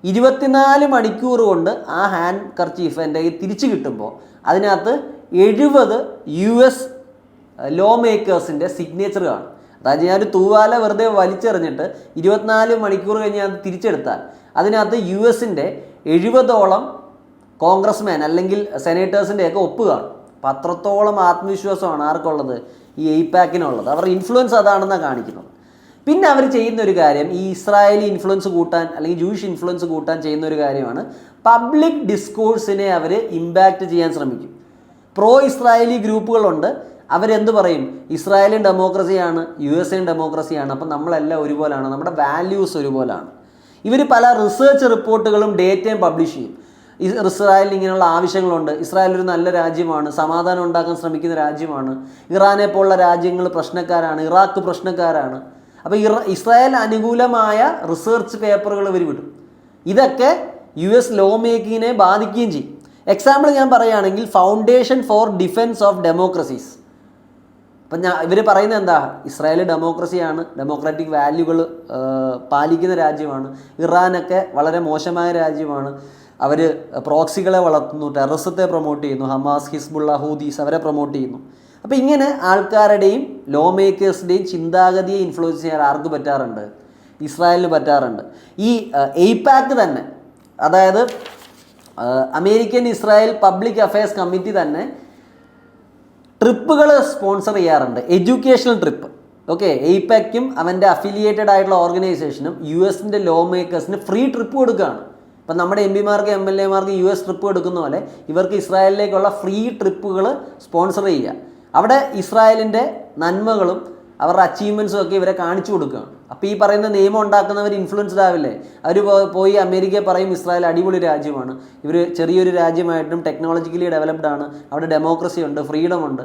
24 മണിക്കൂർ കൊണ്ട് ആ ഹാൻഡ് കർച്ചീഫ് എൻ്റെ കയ്യിൽ തിരിച്ചു കിട്ടുമ്പോൾ അതിനകത്ത് 70 US ലോ മേക്കേഴ്സിൻ്റെ സിഗ്നേച്ചർ കാണും. അതായത് ഞാനൊരു തൂവാല വെറുതെ വലിച്ചെറിഞ്ഞിട്ട് 24 മണിക്കൂർ കഴിഞ്ഞ് ഞാൻ തിരിച്ചെടുത്താൽ അതിനകത്ത് US-ൻ്റെ 70ഓളം കോൺഗ്രസ്മാൻ അല്ലെങ്കിൽ സെനേറ്റേഴ്സിൻ്റെയൊക്കെ ഒപ്പ് കാണും. അപ്പം അത്രത്തോളം ആത്മവിശ്വാസമാണ് ആർക്കുള്ളത്? ഈ AIPAC-നുള്ളത്. അവരുടെ ഇൻഫ്ലുവൻസ് അതാണെന്നാണ് കാണിക്കുന്നത്. പിന്നെ അവർ ചെയ്യുന്ന ഒരു കാര്യം, ഈ ഇസ്രായേലി ഇൻഫ്ലുവൻസ് കൂട്ടാൻ അല്ലെങ്കിൽ ജൂയിഷ് ഇൻഫ്ലുവൻസ് കൂട്ടാൻ ചെയ്യുന്ന ഒരു കാര്യമാണ് പബ്ലിക് ഡിസ്കോഴ്സിനെ അവർ ഇമ്പാക്റ്റ് ചെയ്യാൻ ശ്രമിക്കും. പ്രോ ഇസ്രായേലി ഗ്രൂപ്പുകളുണ്ട്. അവരെന്ത് പറയും? ഇസ്രായേലും ഡെമോക്രസിയാണ്, USA ഡെമോക്രസിയാണ്, അപ്പം നമ്മളെല്ലാം ഒരുപോലാണ്, നമ്മുടെ വാല്യൂസ് ഒരുപോലാണ്. ഇവർ പല റിസർച്ച് റിപ്പോർട്ടുകളും ഡേറ്റയും പബ്ലിഷ് ചെയ്യും. ഇസ്രായേലിന് ഇങ്ങനെയുള്ള ആവശ്യങ്ങളുണ്ട്, ഇസ്രായേൽ ഒരു നല്ല രാജ്യമാണ്, സമാധാനം ഉണ്ടാക്കാൻ ശ്രമിക്കുന്ന രാജ്യമാണ്, ഇറാനെ പോലുള്ള രാജ്യങ്ങൾ പ്രശ്നക്കാരാണ്, ഇറാഖ് പ്രശ്നക്കാരാണ്. അപ്പോൾ ഇസ്രായേൽ അനുകൂലമായ റിസർച്ച് പേപ്പറുകൾ ഇവർ വിടും. ഇതൊക്കെ US ലോ മേക്കിങ്ങിനെ ബാധിക്കുകയും ചെയ്യും. എക്സാമ്പിൾ ഞാൻ പറയുകയാണെങ്കിൽ foundation four defence of democracies. അപ്പം ഇവർ പറയുന്നത് എന്താ? ഇസ്രായേൽ ഡെമോക്രസിയാണ്, ഡെമോക്രാറ്റിക് വാല്യൂകൾ പാലിക്കുന്ന രാജ്യമാണ്, ഇറാനൊക്കെ വളരെ മോശമായ രാജ്യമാണ്, അവർ പ്രോക്സികളെ വളർത്തുന്നു, ടെററിസത്തെ പ്രൊമോട്ട് ചെയ്യുന്നു, ഹമാസ്, ഹിസ്ബുള്ള, ഹൂദീസ് അവരെ പ്രൊമോട്ട് ചെയ്യുന്നു. അപ്പോൾ ഇങ്ങനെ ആൾക്കാരുടെയും ലോ മേക്കേഴ്സിൻ്റെയും ചിന്താഗതിയെ ഇൻഫ്ലുവൻസ് ചെയ്യാൻ ആർക്ക് പറ്റാറുണ്ട്? ഇസ്രായേലിന് പറ്റാറുണ്ട്. ഈ AIPAC തന്നെ, അതായത് American Israel public affairs committee തന്നെ ട്രിപ്പുകൾ സ്പോൺസർ ചെയ്യാറുണ്ട്, എഡ്യൂക്കേഷണൽ ട്രിപ്പ്. ഓക്കെ, AIPACും അവൻ്റെ അഫിലിയേറ്റഡ് ആയിട്ടുള്ള ഓർഗനൈസേഷനും US ലോ മേക്കേഴ്സിന് ഫ്രീ ട്രിപ്പ് കൊടുക്കുകയാണ്. ഇപ്പം നമ്മുടെ MP-മാർക്ക് MLA-മാർക്ക് US ട്രിപ്പ് കൊടുക്കുന്ന പോലെ ഇവർക്ക് ഇസ്രായേലിലേക്കുള്ള ഫ്രീ ട്രിപ്പുകൾ സ്പോൺസർ ചെയ്യുക. അവിടെ ഇസ്രായേലിൻ്റെ നന്മകളും അവരുടെ അച്ചീവ്മെൻറ്റ്സും ഒക്കെ ഇവരെ കാണിച്ചു കൊടുക്കുകയാണ്. അപ്പോൾ ഈ പറയുന്ന നിയമം ഉണ്ടാക്കുന്നവർ ഇൻഫ്ലുവൻസ്ഡ് ആവില്ലേ? അവർ പോയി അമേരിക്കയെ പറയും ഇസ്രായേൽ അടിപൊളി രാജ്യമാണ്, ഇവർ ചെറിയൊരു രാജ്യമായിട്ടും ടെക്നോളജിക്കലി ഡെവലപ്ഡ് ആണ്, അവിടെ ഡെമോക്രസി ഉണ്ട്, ഫ്രീഡം ഉണ്ട്.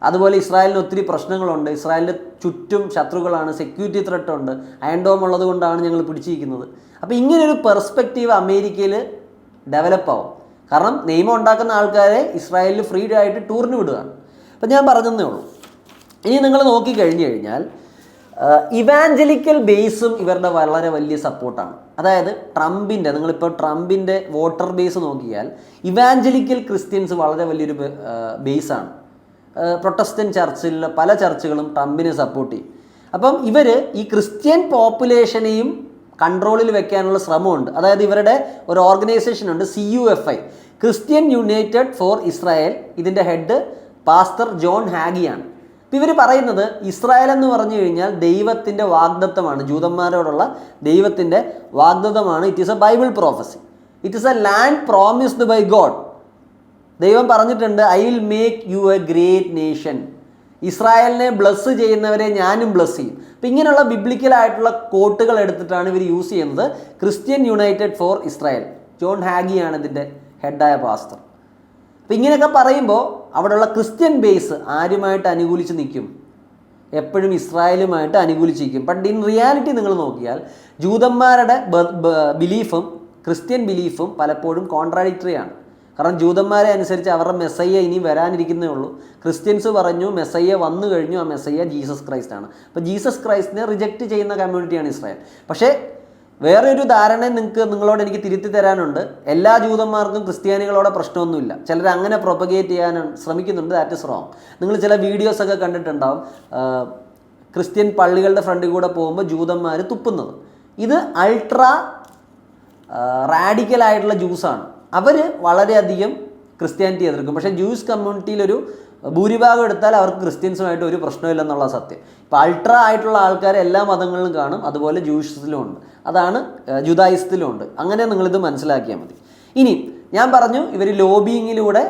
അതുപോലെ ഇസ്രായേലിന് ഒത്തിരി പ്രശ്നങ്ങളുണ്ട്, ഇസ്രായേലിൻ്റെ ചുറ്റും ശത്രുക്കളാണ്, സെക്യൂരിറ്റി ത്രെട്ട് ഉണ്ട്, അയൺ ഡോം ഉള്ളത് കൊണ്ടാണ് ഞങ്ങൾ പിടിച്ചിരിക്കുന്നത്. അപ്പോൾ ഇങ്ങനൊരു പെർസ്പെക്റ്റീവ് അമേരിക്കയിൽ ഡെവലപ്പ് ആവും. കാരണം നിയമം ഉണ്ടാക്കുന്ന ആൾക്കാരെ ഇസ്രായേലിൽ ഫ്രീ ആയിട്ട് ടൂറിന് വിടുകയാണ്. അപ്പം ഞാൻ പറഞ്ഞതേ ഉള്ളൂ. ഇനി നിങ്ങൾ നോക്കിക്കഴിഞ്ഞു കഴിഞ്ഞാൽ ഇവാഞ്ചലിക്കൽ ബേസും ഇവരുടെ വളരെ വലിയ സപ്പോർട്ടാണ്. അതായത് ട്രംപിൻ്റെ, നിങ്ങളിപ്പോൾ ട്രംപിൻ്റെ വോട്ടർ ബേസ് നോക്കിയാൽ ഇവാഞ്ചലിക്കൽ ക്രിസ്ത്യൻസ് വളരെ വലിയൊരു ബേസാണ്. പ്രൊട്ടസ്റ്റന്റ് ചർച്ചിലെ പല ചർച്ചുകളും ട്രംപിനെ സപ്പോർട്ട് ചെയ്യും. അപ്പം ഇവർ ഈ ക്രിസ്ത്യൻ പോപ്പുലേഷനെയും കൺട്രോളിൽ വെക്കാനുള്ള ശ്രമമുണ്ട്. അതായത് ഇവരുടെ ഒരു ഓർഗനൈസേഷൻ ഉണ്ട്, CUFI, Christian United for Israel. ഇതിൻ്റെ ഹെഡ് പാസ്റ്റർ ജോൺ ഹാഗിയാണ്. അപ്പോൾ ഇവർ പറയുന്നത് ഇസ്രായേൽ എന്ന് പറഞ്ഞു കഴിഞ്ഞാൽ ദൈവത്തിൻ്റെ വാഗ്ദത്തമാണ്, ജൂതന്മാരോടുള്ള ദൈവത്തിൻ്റെ വാഗ്ദത്തമാണ്. It is a Bible prophecy, it is a land promised by God. ദൈവം പറഞ്ഞിട്ടുണ്ട്, I will make you a great nation. ഇസ്രായേലിനെ ബ്ലസ് ചെയ്യുന്നവരെ ഞാനും ബ്ലസ് ചെയ്യും. അപ്പം ഇങ്ങനെയുള്ള ബിബ്ലിക്കലായിട്ടുള്ള കോട്ടുകൾ എടുത്തിട്ടാണ് ഇവർ യൂസ് ചെയ്യുന്നത്. Christian United for Israel, John ഹാഗിയാണ് ഇതിൻ്റെ ഹെഡായ പാസ്റ്റർ. അപ്പം ഇങ്ങനെയൊക്കെ പറയുമ്പോൾ അവിടെയുള്ള ക്രിസ്ത്യൻ ബേസ് ആരുമായിട്ട് അനുകൂലിച്ച് നിൽക്കും? എപ്പോഴും ഇസ്രായേലുമായിട്ട് അനുകൂലിച്ച് നിൽക്കും. ബട്ട് ഇൻ റിയാലിറ്റി നിങ്ങൾ നോക്കിയാൽ ജൂതന്മാരുടെ ബിലീഫും ക്രിസ്ത്യൻ ബിലീഫും പലപ്പോഴും കോൺട്രാഡിക്ടറി ആണ്. കാരണം ജൂതന്മാരെ അനുസരിച്ച് അവരുടെ മെസ്സയ്യ ഇനി വരാനിരിക്കുന്നേ ഉള്ളൂ. ക്രിസ്ത്യൻസ് പറഞ്ഞു മെസ്സയ്യ വന്നു കഴിഞ്ഞു, ആ മെസ്സയ്യ ജീസസ് ക്രൈസ്റ്റ് ആണ്. അപ്പോൾ ജീസസ് ക്രൈസ്റ്റിനെ റിജക്റ്റ് ചെയ്യുന്ന കമ്മ്യൂണിറ്റിയാണ് ഇസ്രായേൽ. പക്ഷേ വേറെ ഒരു ധാരണ നിങ്ങളോട് എനിക്ക് തിരുത്തി തരാനുണ്ട്. എല്ലാ ജൂതന്മാർക്കും ക്രിസ്ത്യാനികളോടെ പ്രശ്നമൊന്നുമില്ല. ചിലർ അങ്ങനെ പ്രൊപ്പഗേറ്റ് ചെയ്യാൻ ശ്രമിക്കുന്നുണ്ട്. That is wrong. നിങ്ങൾ ചില വീഡിയോസൊക്കെ കണ്ടിട്ടുണ്ടാവും, ക്രിസ്ത്യൻ പള്ളികളുടെ ഫ്രണ്ടിൽ കൂടെ പോകുമ്പോൾ ജൂതന്മാർ തുപ്പുന്നത്. ഇത് അൾട്രാ റാഡിക്കലായിട്ടുള്ള ജ്യൂസാണ്. അവർ വളരെയധികം ക്രിസ്ത്യാനിറ്റി എതിർക്കും. പക്ഷേ ജൂസ് കമ്മ്യൂണിറ്റിയിലൊരു ഭൂരിഭാഗം എടുത്താൽ അവർക്ക് ക്രിസ്ത്യൻസുമായിട്ട് ഒരു പ്രശ്നമില്ലെന്നുള്ള സത്യം. ഇപ്പോൾ അൾട്രാ ആയിട്ടുള്ള ആൾക്കാർ എല്ലാ മതങ്ങളിലും കാണും, അതുപോലെ ജൂയിസത്തിലും ഉണ്ട്, അതാണ് ജുദായിസത്തിലും ഉണ്ട്. അങ്ങനെ നിങ്ങളിത് മനസ്സിലാക്കിയാൽ മതി. ഇനി ഞാൻ പറഞ്ഞു ഇവർ ലോബിയിങ്ങിലൂടെ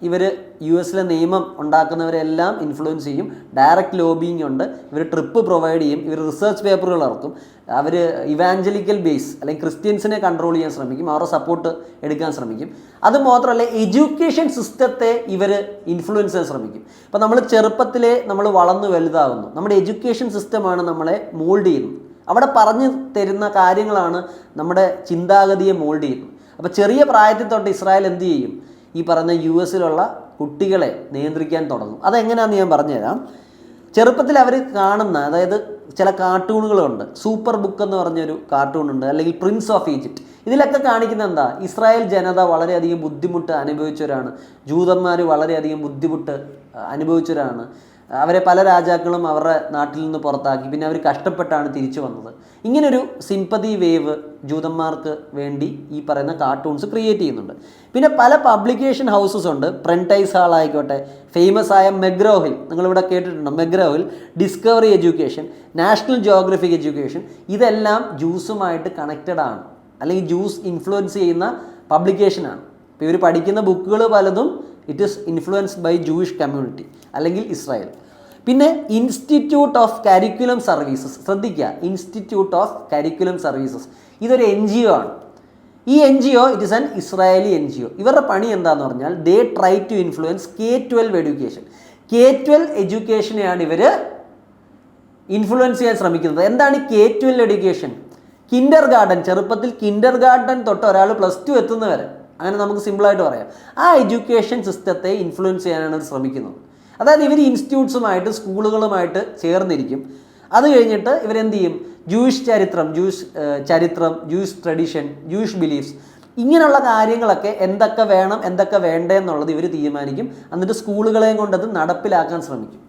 ഇവർ US നിയമം ഉണ്ടാക്കുന്നവരെല്ലാം ഇൻഫ്ലുവൻസ് ചെയ്യും. ഡയറക്റ്റ് ലോബിയിങ് ഉണ്ട്, ഇവർ ട്രിപ്പ് പ്രൊവൈഡ് ചെയ്യും, ഇവർ റിസർച്ച് പേപ്പറുകൾ ഇറക്കും, അവർ ഇവാഞ്ചലിക്കൽ ബേസ് അല്ലെങ്കിൽ ക്രിസ്ത്യൻസിനെ കൺട്രോൾ ചെയ്യാൻ ശ്രമിക്കും, അവരുടെ സപ്പോർട്ട് എടുക്കാൻ ശ്രമിക്കും. അതുമാത്രമല്ല എഡ്യൂക്കേഷൻ സിസ്റ്റത്തെ ഇവർ ഇൻഫ്ലുവൻസ് ചെയ്യാൻ ശ്രമിക്കും. ഇപ്പോൾ നമ്മൾ ചെറുപ്പത്തിലെ നമ്മൾ വളർന്നു വലുതാകുന്നു, നമ്മുടെ എഡ്യൂക്കേഷൻ സിസ്റ്റമാണ് നമ്മളെ മോൾഡ് ചെയ്യുന്നത്. അവിടെ പറഞ്ഞു തരുന്ന കാര്യങ്ങളാണ് നമ്മുടെ ചിന്താഗതിയെ മോൾഡ് ചെയ്യുന്നത്. അപ്പോൾ ചെറിയ പ്രായത്തിൽ തൊട്ട് ഇസ്രായേൽ എന്ത് ചെയ്യും? ഈ പറഞ്ഞ US കുട്ടികളെ നിയന്ത്രിക്കാൻ തുടങ്ങും. അതെങ്ങനെയാണെന്ന് ഞാൻ പറഞ്ഞുതരാം. ചെറുപ്പത്തിൽ അവർ കാണുന്ന, അതായത് ചില കാർട്ടൂണുകളുണ്ട്, സൂപ്പർ ബുക്ക് എന്ന് പറഞ്ഞൊരു കാർട്ടൂണുണ്ട്, അല്ലെങ്കിൽ പ്രിൻസ് ഓഫ് ഈജിപ്റ്റ്. ഇതിലൊക്കെ കാണിക്കുന്ന എന്താ? ഇസ്രായേൽ ജനത വളരെയധികം ബുദ്ധിമുട്ട് അനുഭവിച്ചവരാണ്, ജൂതന്മാർ വളരെയധികം ബുദ്ധിമുട്ട് അനുഭവിച്ചവരാണ്, അവരെ പല രാജാക്കളും അവരുടെ നാട്ടിൽ നിന്ന് പുറത്താക്കി, പിന്നെ അവർ കഷ്ടപ്പെട്ടാണ് തിരിച്ചു വന്നത്. ഇങ്ങനൊരു സിമ്പതി വേവ് ജൂതന്മാർക്ക് വേണ്ടി ഈ പറയുന്ന കാർട്ടൂൺസ് ക്രിയേറ്റ് ചെയ്യുന്നുണ്ട്. പിന്നെ പല പബ്ലിക്കേഷൻ ഹൗസസ് ഉണ്ട്, പ്രൻറ്റൈസ് ഹാൾ ആയിക്കോട്ടെ, ഫേമസ് ആയ മെഗ്രോ-ഹിൽ, നിങ്ങളിവിടെ കേട്ടിട്ടുണ്ടോ? McGraw Hill, Discovery education, national geographic education, ഇതെല്ലാം ജ്യൂസുമായിട്ട് കണക്റ്റഡ് ആണ്, അല്ലെങ്കിൽ ജ്യൂസ് ഇൻഫ്ലുവൻസ് ചെയ്യുന്ന പബ്ലിക്കേഷനാണ്. ഇപ്പോൾ ഇവർ പഠിക്കുന്ന ബുക്കുകൾ പലതും it is influenced by Jewish community അല്ലെങ്കിൽ ഇസ്രായേൽ. പിന്നെ ഇൻസ്റ്റിറ്റ്യൂട്ട് ഓഫ് കരിക്കുലം സർവീസസ്, ശ്രദ്ധിക്കുക, ഇൻസ്റ്റിറ്റ്യൂട്ട് ഓഫ് കരിക്കുലം സർവീസസ് ഇതൊരു NGO ആണ്. ഈ NGO it is an Israeli NGO. ഇവരുടെ പണി എന്താണെന്ന് പറഞ്ഞാൽ they try to influence K-12 education. K-12 എഡ്യൂക്കേഷനെയാണ് ഇവർ ഇൻഫ്ലുവൻസ് ചെയ്യാൻ ശ്രമിക്കുന്നത്. എന്താണ് K-12 എഡ്യൂക്കേഷൻ? കിൻഡർ ഗാർഡൻ, ചെറുപ്പത്തിൽ കിൻഡർ ഗാർഡൻ തൊട്ട് ഒരാൾ +2 എത്തുന്നവരെ, അങ്ങനെ നമുക്ക് സിമ്പിളായിട്ട് പറയാം, ആ എഡ്യൂക്കേഷൻ സിസ്റ്റത്തെ ഇൻഫ്ലുവൻസ് ചെയ്യാനാണ് അവർ ശ്രമിക്കുന്നത്. അതായത് ഇവർ ഇൻസ്റ്റിറ്റ്യൂട്ട്സുമായിട്ട് സ്കൂളുകളുമായിട്ട് ചേർന്നിരിക്കും. അത് കഴിഞ്ഞിട്ട് ഇവരെന്ത് ചെയ്യും? ജൂയിഷ് ചരിത്രം, ജൂയിഷ് ട്രഡീഷൻ, ജൂയിഷ് ബിലീഫ്സ്, ഇങ്ങനെയുള്ള കാര്യങ്ങളൊക്കെ എന്തൊക്കെ വേണം എന്തൊക്കെ വേണ്ടതെന്നുള്ളത് ഇവർ തീരുമാനിക്കും. എന്നിട്ട് സ്കൂളുകളെയും കൊണ്ടത് നടപ്പിലാക്കാൻ ശ്രമിക്കും.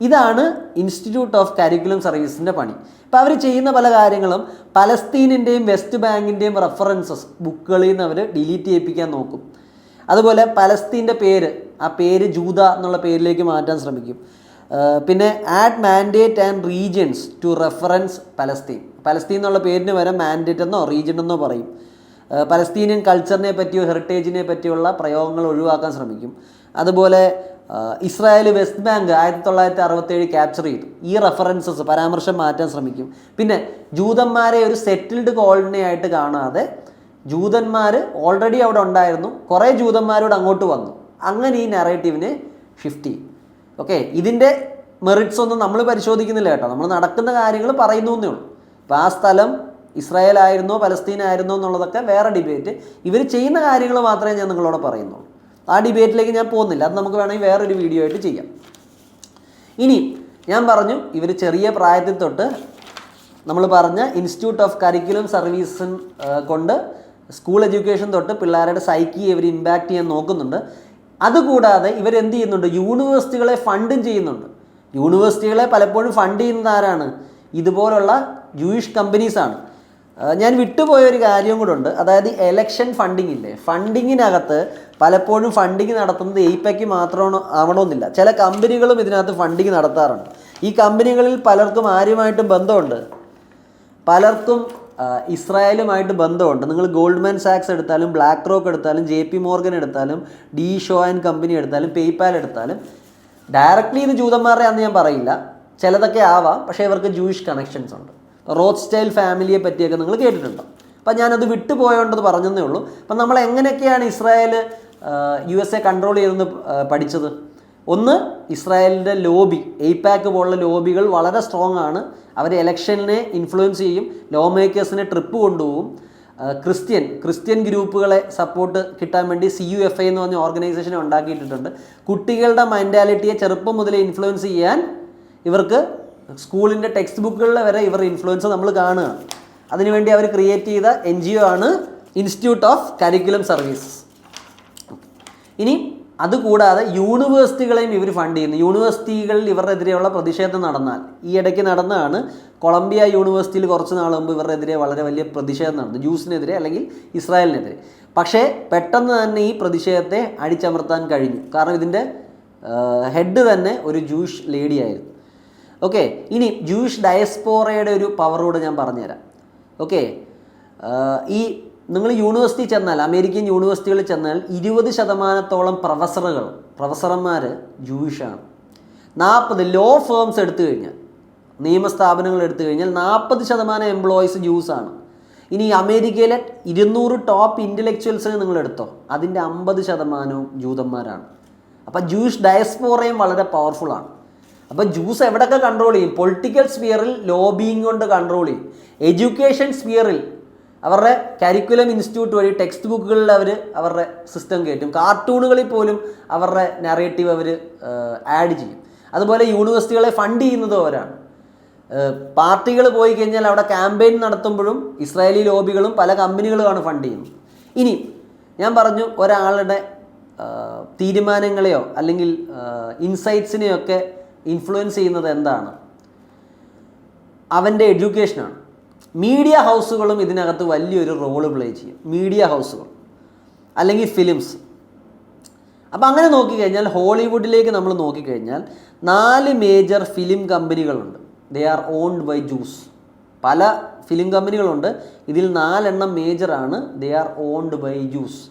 ഇതാണ് ഇൻസ്റ്റിറ്റ്യൂട്ട് ഓഫ് കരിക്കുലം സർവീസിൻ്റെ പണി. ഇപ്പോൾ അവർ ചെയ്യുന്ന പല കാര്യങ്ങളും പലസ്തീനിൻ്റെയും വെസ്റ്റ് ബാങ്കിൻ്റെയും റെഫറൻസസ് ബുക്കുകളിൽ നിന്ന് അവർ ഡിലീറ്റ് ചെയ്യിപ്പിക്കാൻ നോക്കും. അതുപോലെ പലസ്തീൻ്റെ പേര്, ആ പേര് ജൂത എന്നുള്ള പേരിലേക്ക് മാറ്റാൻ ശ്രമിക്കും. പിന്നെ add mandate and regions to reference Palestine എന്നുള്ള പേരിന് വരെ മാൻഡേറ്റ് എന്നോ റീജിയൻ എന്നോ പറയും. പലസ്തീനിയൻ കൾച്ചറിനെ പറ്റിയോ ഹെറിറ്റേജിനെ പറ്റിയുള്ള പ്രയോഗങ്ങൾ ഒഴിവാക്കാൻ ശ്രമിക്കും. അതുപോലെ ഇസ്രായേൽ വെസ്റ്റ് ബാങ്ക് 1967 ക്യാപ്ചർ ചെയ്തു, ഈ റെഫറൻസസ് പരാമർശം മാറ്റാൻ ശ്രമിക്കും. പിന്നെ ജൂതന്മാരെ ഒരു സെറ്റിൽഡ് കോളനി ആയിട്ട് കാണാതെ ജൂതന്മാർ ഓൾറെഡി അവിടെ ഉണ്ടായിരുന്നു, കുറേ ജൂതന്മാരോട് അങ്ങോട്ട് വന്നു, അങ്ങനെ ഈ നറേറ്റീവിനെ ഷിഫ്റ്റ് ചെയ്യും. ഓക്കെ, ഇതിൻ്റെ മെറിറ്റ്സ് ഒന്നും നമ്മൾ പരിശോധിക്കുന്നില്ല കേട്ടോ, നമ്മൾ നടക്കുന്ന കാര്യങ്ങൾ പറയുന്നു എന്നേ ഉള്ളൂ. അപ്പോൾ ആ സ്ഥലം ഇസ്രായേൽ ആയിരുന്നോ പലസ്തീൻ ആയിരുന്നോ എന്നുള്ളതൊക്കെ വേറെ ഡിബേറ്റ്. ഇവർ ചെയ്യുന്ന കാര്യങ്ങൾ മാത്രമേ ഞാൻ നിങ്ങളോട് പറയുന്നുള്ളൂ. ആ ഡിബേറ്റിലേക്ക് ഞാൻ പോകുന്നില്ല, അത് നമുക്ക് വേണമെങ്കിൽ വേറൊരു വീഡിയോ ആയിട്ട് ചെയ്യാം. ഇനി ഞാൻ പറഞ്ഞു ഇവർ ചെറിയ പ്രായത്തിൽ തൊട്ട് നമ്മൾ പറഞ്ഞ ഇൻസ്റ്റിറ്റ്യൂട്ട് ഓഫ് കരിക്കുലം സർവീസ് കൊണ്ട് സ്കൂൾ എഡ്യൂക്കേഷൻ തൊട്ട് പിള്ളേരുടെ സൈക്കിയെ ഇവർ ഇമ്പാക്റ്റ് ചെയ്യാൻ നോക്കുന്നുണ്ട്. അതുകൂടാതെ ഇവരെന്ത് ചെയ്യുന്നുണ്ട്? യൂണിവേഴ്സിറ്റികളെ ഫണ്ടും ചെയ്യുന്നുണ്ട്. യൂണിവേഴ്സിറ്റികളെ പലപ്പോഴും ഫണ്ട് ചെയ്യുന്നത് ആരാണ്? ഇതുപോലുള്ള ജൂയിഷ് കമ്പനീസാണ്. ഞാൻ വിട്ടുപോയൊരു കാര്യം കൂടെ ഉണ്ട്, അതായത് എലക്ഷൻ ഫണ്ടിങ് ഇല്ലേ, ഫണ്ടിങ്ങിനകത്ത് പലപ്പോഴും ഫണ്ടിങ് നടത്തുന്നത് എയ്പെക്ക് മാത്രമാണ് ആവണമെന്നില്ല, ചില കമ്പനികളും ഇതിനകത്ത് ഫണ്ടിങ് നടത്താറുണ്ട്. ഈ കമ്പനികളിൽ പലർക്കും ആരുമായിട്ടും ബന്ധമുണ്ട്, പലർക്കും ഇസ്രായേലുമായിട്ട് ബന്ധമുണ്ട്. നിങ്ങൾ ഗോൾഡ്മാൻ സാക്സ് എടുത്താലും ബ്ലാക്ക് റോക്ക് എടുത്താലും JP മോർഗൻ എടുത്താലും ഡി ഷോ ആൻഡ് കമ്പനി എടുത്താലും പേയ്പാൽ എടുത്താലും ഡയറക്റ്റ്ലി ഇത് ജൂതന്മാരുടെ ആണെന്ന് ഞാൻ പറയില്ല, ചിലതൊക്കെ ആവാം, പക്ഷേ ഇവർക്ക് ജൂയിഷ് കണക്ഷൻസ് ഉണ്ട്. റോത്ത്സ്റ്റൈൽ ഫാമിലിയെ പറ്റിയൊക്കെ നിങ്ങൾ കേട്ടിട്ടുണ്ടോ? അപ്പം ഞാനത് വിട്ടുപോയോണ്ടെന്ന് പറഞ്ഞതേ ഉള്ളൂ. അപ്പം നമ്മൾ എങ്ങനെയൊക്കെയാണ് ഇസ്രായേൽ USA കൺട്രോൾ ചെയ്തെന്ന് പഠിച്ചത്? ഒന്ന്, ഇസ്രായേലിൻ്റെ ലോബി, എയ്പാക്ക് പോലുള്ള ലോബികൾ വളരെ സ്ട്രോങ് ആണ്. അവർ ഇലക്ഷനെ ഇൻഫ്ലുവൻസ് ചെയ്യും, ലോ മേക്കേഴ്സിനെ ട്രിപ്പ് കൊണ്ടുപോകും. ക്രിസ്ത്യൻ ഗ്രൂപ്പുകളെ സപ്പോർട്ട് കിട്ടാൻ വേണ്ടി CUFI എന്ന് പറഞ്ഞ ഓർഗനൈസേഷനെ ഉണ്ടാക്കിയിട്ടുണ്ട്. കുട്ടികളുടെ മെൻറ്റാലിറ്റിയെ ചെറുപ്പം മുതലേ ഇൻഫ്ലുവൻസ് ചെയ്യാൻ ഇവർക്ക് സ്കൂളിൻ്റെ ടെക്സ്റ്റ് ബുക്കുകളിൽ വരെ ഇവരുടെ ഇൻഫ്ലുവൻസ് നമ്മൾ കാണുക. അതിനുവേണ്ടി അവർ ക്രിയേറ്റ് ചെയ്ത NGO ആണ് ഇൻസ്റ്റിറ്റ്യൂട്ട് ഓഫ് കരിക്കുലം സർവീസസ്. ഇനി അതുകൂടാതെ യൂണിവേഴ്സിറ്റികളെയും ഇവർ ഫണ്ട് ചെയ്യുന്നു. യൂണിവേഴ്സിറ്റികളിൽ ഇവരുടെതിരെയുള്ള പ്രതിഷേധം നടന്നാൽ, ഈ ഇടയ്ക്ക് നടന്നതാണ് കൊളംബിയ യൂണിവേഴ്സിറ്റിയിൽ കുറച്ച് നാൾ മുമ്പ് ഇവരുടെതിരെ വളരെ വലിയ പ്രതിഷേധം നടന്നു, ജ്യൂസിനെതിരെ അല്ലെങ്കിൽ ഇസ്രായേലിനെതിരെ. പക്ഷേ പെട്ടെന്ന് തന്നെ ഈ പ്രതിഷേധത്തെ അടിച്ചമർത്താൻ കഴിഞ്ഞു, കാരണം ഇതിൻ്റെ ഹെഡ് തന്നെ ഒരു ജൂയിഷ് ലേഡി ആയിരുന്നു. ഓക്കെ, ഇനി ജൂയിഷ് ഡയസ്പോറയുടെ ഒരു പവറോട് ഞാൻ പറഞ്ഞുതരാം. ഓക്കെ, ഈ നിങ്ങൾ യൂണിവേഴ്സിറ്റി ചെന്നാൽ, അമേരിക്കൻ യൂണിവേഴ്സിറ്റികളിൽ ചെന്നാൽ 20% പ്രൊഫസർമാർ ജൂയിഷാണ്. 40 ലോ ഫേംസ് എടുത്തു കഴിഞ്ഞാൽ, നിയമസ്ഥാപനങ്ങൾ എടുത്തു കഴിഞ്ഞാൽ 40% എംപ്ലോയീസ് ജ്യൂസാണ്. ഇനി അമേരിക്കയിലെ 200 ടോപ്പ് ഇൻ്റലക്ച്വൽസിനെ നിങ്ങൾ എടുത്തോ, അതിൻ്റെ 50% ജൂതന്മാരാണ്. അപ്പോൾ ജൂയിഷ് ഡയസ്പോറയും വളരെ പവർഫുള്ളാണ്. അപ്പോൾ ജ്യൂസ് എവിടെയൊക്കെ കൺട്രോൾ ചെയ്യും? പൊളിറ്റിക്കൽ സ്ഫിയറിൽ ലോബിയിങ് കൊണ്ട് കൺട്രോൾ ചെയ്യും. എഡ്യൂക്കേഷൻ സ്ഫിയറിൽ അവരുടെ കരിക്കുലം ഇൻസ്റ്റിറ്റ്യൂട്ട് വഴി ടെക്സ്റ്റ് ബുക്കുകളിൽ അവരുടെ സിസ്റ്റം കയറ്റും. കാർട്ടൂണുകളിൽ പോലും അവരുടെ നറേറ്റീവ് അവർ ആഡ് ചെയ്യും. അതുപോലെ യൂണിവേഴ്സിറ്റികളെ ഫണ്ട് ചെയ്യുന്നതും അവരാണ്. പാർട്ടികൾ പോയി കഴിഞ്ഞാൽ അവിടെ ക്യാമ്പയിൻ നടത്തുമ്പോഴും ഇസ്രായേലി ലോബികളും പല കമ്പനികളുമാണ് ഫണ്ട് ചെയ്യുന്നത്. ഇനി ഞാൻ പറഞ്ഞു, ഒരാളുടെ തീരുമാനങ്ങളെയോ അല്ലെങ്കിൽ ഇൻസൈറ്റ്സിനെയൊക്കെ ഇൻഫ്ലുവൻസ് ചെയ്യുന്നത് എന്താണ്? അവൻ്റെ എഡ്യൂക്കേഷനാണ്. മീഡിയ ഹൗസുകളും ഇതിനകത്ത് വലിയൊരു റോള് പ്ലേ ചെയ്യും. മീഡിയ ഹൗസുകൾ അല്ലെങ്കിൽ ഫിലിംസ്. അപ്പോൾ അങ്ങനെ നോക്കിക്കഴിഞ്ഞാൽ ഹോളിവുഡിലേക്ക് നമ്മൾ നോക്കിക്കഴിഞ്ഞാൽ 4 മേജർ ഫിലിം കമ്പനികളുണ്ട്. They are owned by Jews. പല ഫിലിം കമ്പനികളുണ്ട്, ഇതിൽ 4 മേജറാണ്. They are owned by Jews.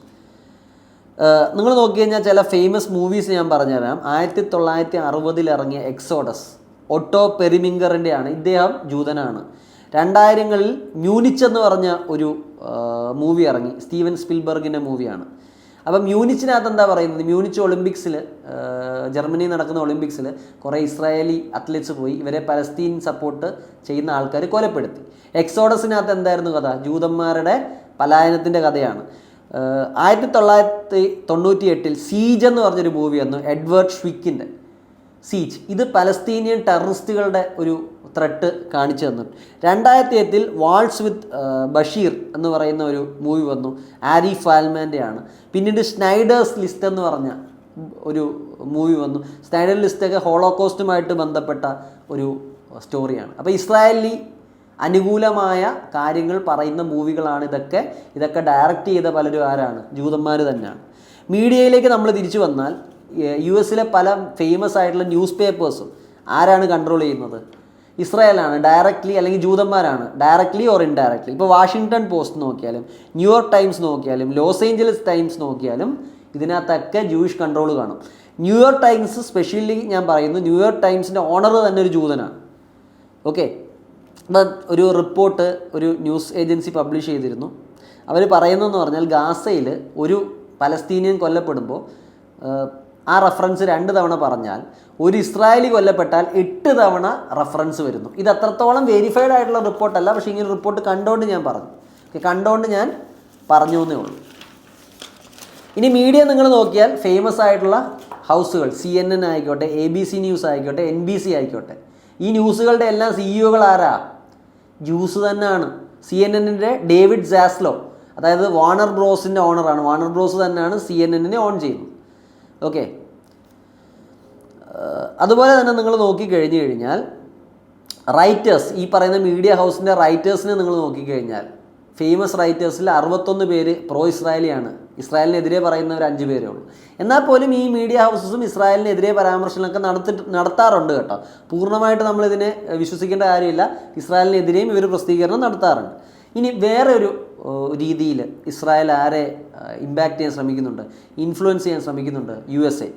നിങ്ങൾ നോക്കി കഴിഞ്ഞാൽ ചില ഫേമസ് മൂവീസ് ഞാൻ പറഞ്ഞുതരാം. 1960 ഇറങ്ങിയ എക്സോഡസ്, ഒട്ടോ പെരിമിങ്കറിൻ്റെയാണ്. ഇദ്ദേഹം ജൂതനാണ്. 2000-ങ്ങളിൽ മ്യൂണിച്ച് എന്ന് പറഞ്ഞ ഒരു മൂവി ഇറങ്ങി, സ്റ്റീവൻ സ്പിൽബർഗിൻ്റെ മൂവിയാണ്. അപ്പം മ്യൂണിച്ചിനകത്ത് എന്താ പറയുന്നത്, മ്യൂണിച്ച് ഒളിമ്പിക്സിൽ, ജർമ്മനിയിൽ നടക്കുന്ന ഒളിമ്പിക്സിൽ കുറേ ഇസ്രായേലി അത്ലറ്റ്സ് പോയി ഇവരെ പലസ്തീൻ സപ്പോർട്ട് ചെയ്യുന്ന ആൾക്കാർ കൊലപ്പെടുത്തി. എക്സോഡസിനകത്ത് എന്തായിരുന്നു കഥ? ജൂതന്മാരുടെ പലായനത്തിൻ്റെ കഥയാണ്. 1998 സീജ് എന്ന് പറഞ്ഞൊരു മൂവി വന്നു, എഡ്വേർഡ് ഷ്വിക്കിൻ്റെ സീജ്. ഇത് പലസ്തീനിയൻ ടെററിസ്റ്റുകളുടെ ഒരു ത്രെട്ട് കാണിച്ചു തന്നു. 2008 വാൾസ് വിത്ത് ബഷീർ എന്ന് പറയുന്ന ഒരു മൂവി വന്നു, ആരി ഫാൽമാൻ്റെ ആണ്. പിന്നീട് സ്നൈഡേഴ്സ് ലിസ്റ്റ് എന്ന് പറഞ്ഞ ഒരു മൂവി വന്നു. സ്നൈഡർ ലിസ്റ്റൊക്കെ ഹോളോകോസ്റ്റുമായിട്ട് ബന്ധപ്പെട്ട ഒരു സ്റ്റോറിയാണ്. അപ്പോൾ ഇസ്രായേലി അനുകൂലമായ കാര്യങ്ങൾ പറയുന്ന മൂവികളാണ് ഇതൊക്കെ. ഇതൊക്കെ ഡയറക്റ്റ് ചെയ്ത പലരും ആരാണ്? ജൂതന്മാർ തന്നെയാണ്. മീഡിയയിലേക്ക് നമ്മൾ തിരിച്ചു വന്നാൽ US-ലെ പല ഫേമസ് ആയിട്ടുള്ള ന്യൂസ് പേപ്പേഴ്സും ആരാണ് കൺട്രോൾ ചെയ്യുന്നത്? ഇസ്രായേലാണ്. ഡയറക്റ്റ്ലി അല്ലെങ്കിൽ ജൂതന്മാരാണ്, ഡയറക്റ്റ്ലി ഓർ ഇൻഡയറക്റ്റ്ലി. ഇപ്പോൾ വാഷിങ്ടൺ പോസ്റ്റ് നോക്കിയാലും, ന്യൂയോർക്ക് ടൈംസ് നോക്കിയാലും, ലോസ് ഏഞ്ചലസ് ടൈംസ് നോക്കിയാലും ഇതിനകത്തൊക്കെ ജൂയിഷ് കൺട്രോൾ കാണും. ന്യൂയോർക്ക് ടൈംസ് സ്പെഷ്യലി ഞാൻ പറയുന്നു, ന്യൂയോർക്ക് ടൈംസിൻ്റെ ഓണർ തന്നെ ഒരു ജൂതനാണ്. ഓക്കെ, അപ്പം ഒരു റിപ്പോർട്ട് ഒരു ന്യൂസ് ഏജൻസി പബ്ലിഷ് ചെയ്തിരുന്നു. അവർ പറയുന്നതെന്ന് പറഞ്ഞാൽ ഗാസയിൽ ഒരു പലസ്തീനിയൻ കൊല്ലപ്പെടുമ്പോൾ ആ റെഫറൻസ് 2 തവണ പറഞ്ഞാൽ ഒരു ഇസ്രായേലി കൊല്ലപ്പെട്ടാൽ 8 തവണ റെഫറൻസ് വരുന്നു. ഇത് അത്രത്തോളം വെരിഫൈഡ് ആയിട്ടുള്ള റിപ്പോർട്ടല്ല, പക്ഷേ ഇങ്ങനെ റിപ്പോർട്ട് കണ്ടുകൊണ്ട് ഞാൻ പറഞ്ഞു. കണ്ടുകൊണ്ട് ഞാൻ പറഞ്ഞു എന്നേ ഉള്ളൂ. ഇനി മീഡിയ നിങ്ങൾ നോക്കിയാൽ ഫേമസ് ആയിട്ടുള്ള ഹൗസുകൾ, CNN ആയിക്കോട്ടെ, ABC ന്യൂസ് ആയിക്കോട്ടെ, NBC ആയിക്കോട്ടെ, ഈ ന്യൂസുകളുടെ എല്ലാം CEO ആരാ? ജ്യൂസ് തന്നെയാണ്. CNN-ൻ്റെ ഡേവിഡ് സാസ്ലോ, അതായത് വാർണർ ബ്രോസിൻ്റെ ഓണറാണ്. വാർണർ ബ്രോസ് തന്നെയാണ് CNN-നെ ഓൺ ചെയ്യുന്നത്. ഓക്കെ, അതുപോലെ തന്നെ നിങ്ങൾ നോക്കിക്കഴിഞ്ഞ് കഴിഞ്ഞാൽ റൈറ്റേഴ്സ്, ഈ പറയുന്ന മീഡിയ ഹൗസിൻ്റെ റൈറ്റേഴ്സിനെ നിങ്ങൾ നോക്കിക്കഴിഞ്ഞാൽ ഫേമസ് റൈറ്റേഴ്സിൽ 61 പേര് പ്രോ ഇസ്രായേലിയാണ്. ഇസ്രായേലിനെതിരെ പറയുന്നവർ 5 പേരേ ഉള്ളൂ. എന്നാൽ പോലും ഈ മീഡിയ ഹൗസസും ഇസ്രായേലിനെതിരെ പരാമർശങ്ങളൊക്കെ നടത്താറുണ്ട് കേട്ടോ. പൂർണ്ണമായിട്ട് നമ്മളിതിനെ വിശ്വസിക്കേണ്ട കാര്യമില്ല. ഇസ്രായേലിനെതിരെയും ഇവർ പ്രസിദ്ധീകരണം നടത്താറുണ്ട്. ഇനി വേറെ ഒരു രീതിയിൽ ഇസ്രായേൽ ആരെ ഇമ്പാക്റ്റ് ചെയ്യാൻ ശ്രമിക്കുന്നുണ്ട്, ഇൻഫ്ലുവൻസ് ചെയ്യാൻ ശ്രമിക്കുന്നുണ്ട്? USA.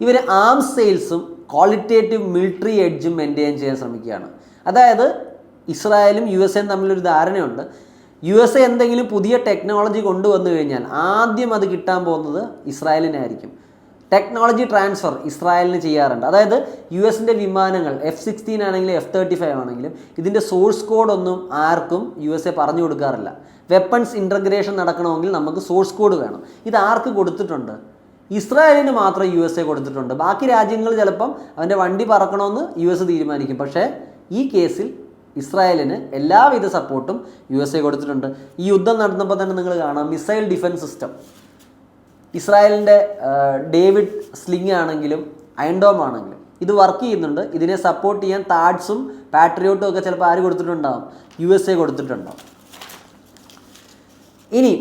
ഇവർ ആംസ് സെയിൽസും ക്വാളിറ്റേറ്റീവ് മിലിറ്ററി എഡ്ജും മെയിൻറ്റെയിൻ ചെയ്യാൻ ശ്രമിക്കുകയാണ്. അതായത് ഇസ്രായേലും USA തമ്മിലൊരു ധാരണയുണ്ട്. USA എന്തെങ്കിലും പുതിയ ടെക്നോളജി കൊണ്ടുവന്നു കഴിഞ്ഞാൽ ആദ്യം അത് കിട്ടാൻ പോകുന്നത് ഇസ്രായേലിനായിരിക്കും. ടെക്നോളജി ട്രാൻസ്ഫർ ഇസ്രായേലിന് ചെയ്യാറുണ്ട്. അതായത് US-ൻ്റെ വിമാനങ്ങൾ F-16 ആണെങ്കിലും F-35 ആണെങ്കിലും ഇതിൻ്റെ സോഴ്സ് കോഡൊന്നും ആർക്കും USA പറഞ്ഞു കൊടുക്കാറില്ല. വെപ്പൺസ് ഇൻ്റഗ്രേഷൻ നടക്കണമെങ്കിൽ നമുക്ക് സോഴ്സ് കോഡ് വേണം. ഇത് ആർക്ക് കൊടുത്തിട്ടുണ്ട്? ഇസ്രായേലിന് മാത്രം USA കൊടുത്തിട്ടുണ്ട്. ബാക്കി രാജ്യങ്ങൾ ചിലപ്പം അവൻ്റെ വണ്ടി പറക്കണമെന്ന് US തീരുമാനിക്കും. പക്ഷേ ഈ കേസിൽ ഇസ്രായേലിന് എല്ലാവിധ സപ്പോർട്ടും USA കൊടുത്തിട്ടുണ്ട്. ഈ യുദ്ധം നടന്നപ്പോൾ തന്നെ നിങ്ങൾ കാണാം, മിസൈൽ ഡിഫൻസ് സിസ്റ്റം ഇസ്രായേലിൻ്റെ ഡേവിഡ് സ്ലിംഗ് ആണെങ്കിലും അയൺഡോം ആണെങ്കിലും ഇത് വർക്ക് ചെയ്യുന്നുണ്ട്. ഇതിനെ സപ്പോർട്ട് ചെയ്യാൻ താഡ്സും പാട്രിയോട്ടും ഒക്കെ ചിലപ്പോൾ ആര് കൊടുത്തിട്ടുണ്ടാവും? USA കൊടുത്തിട്ടുണ്ടാവും. ഇനി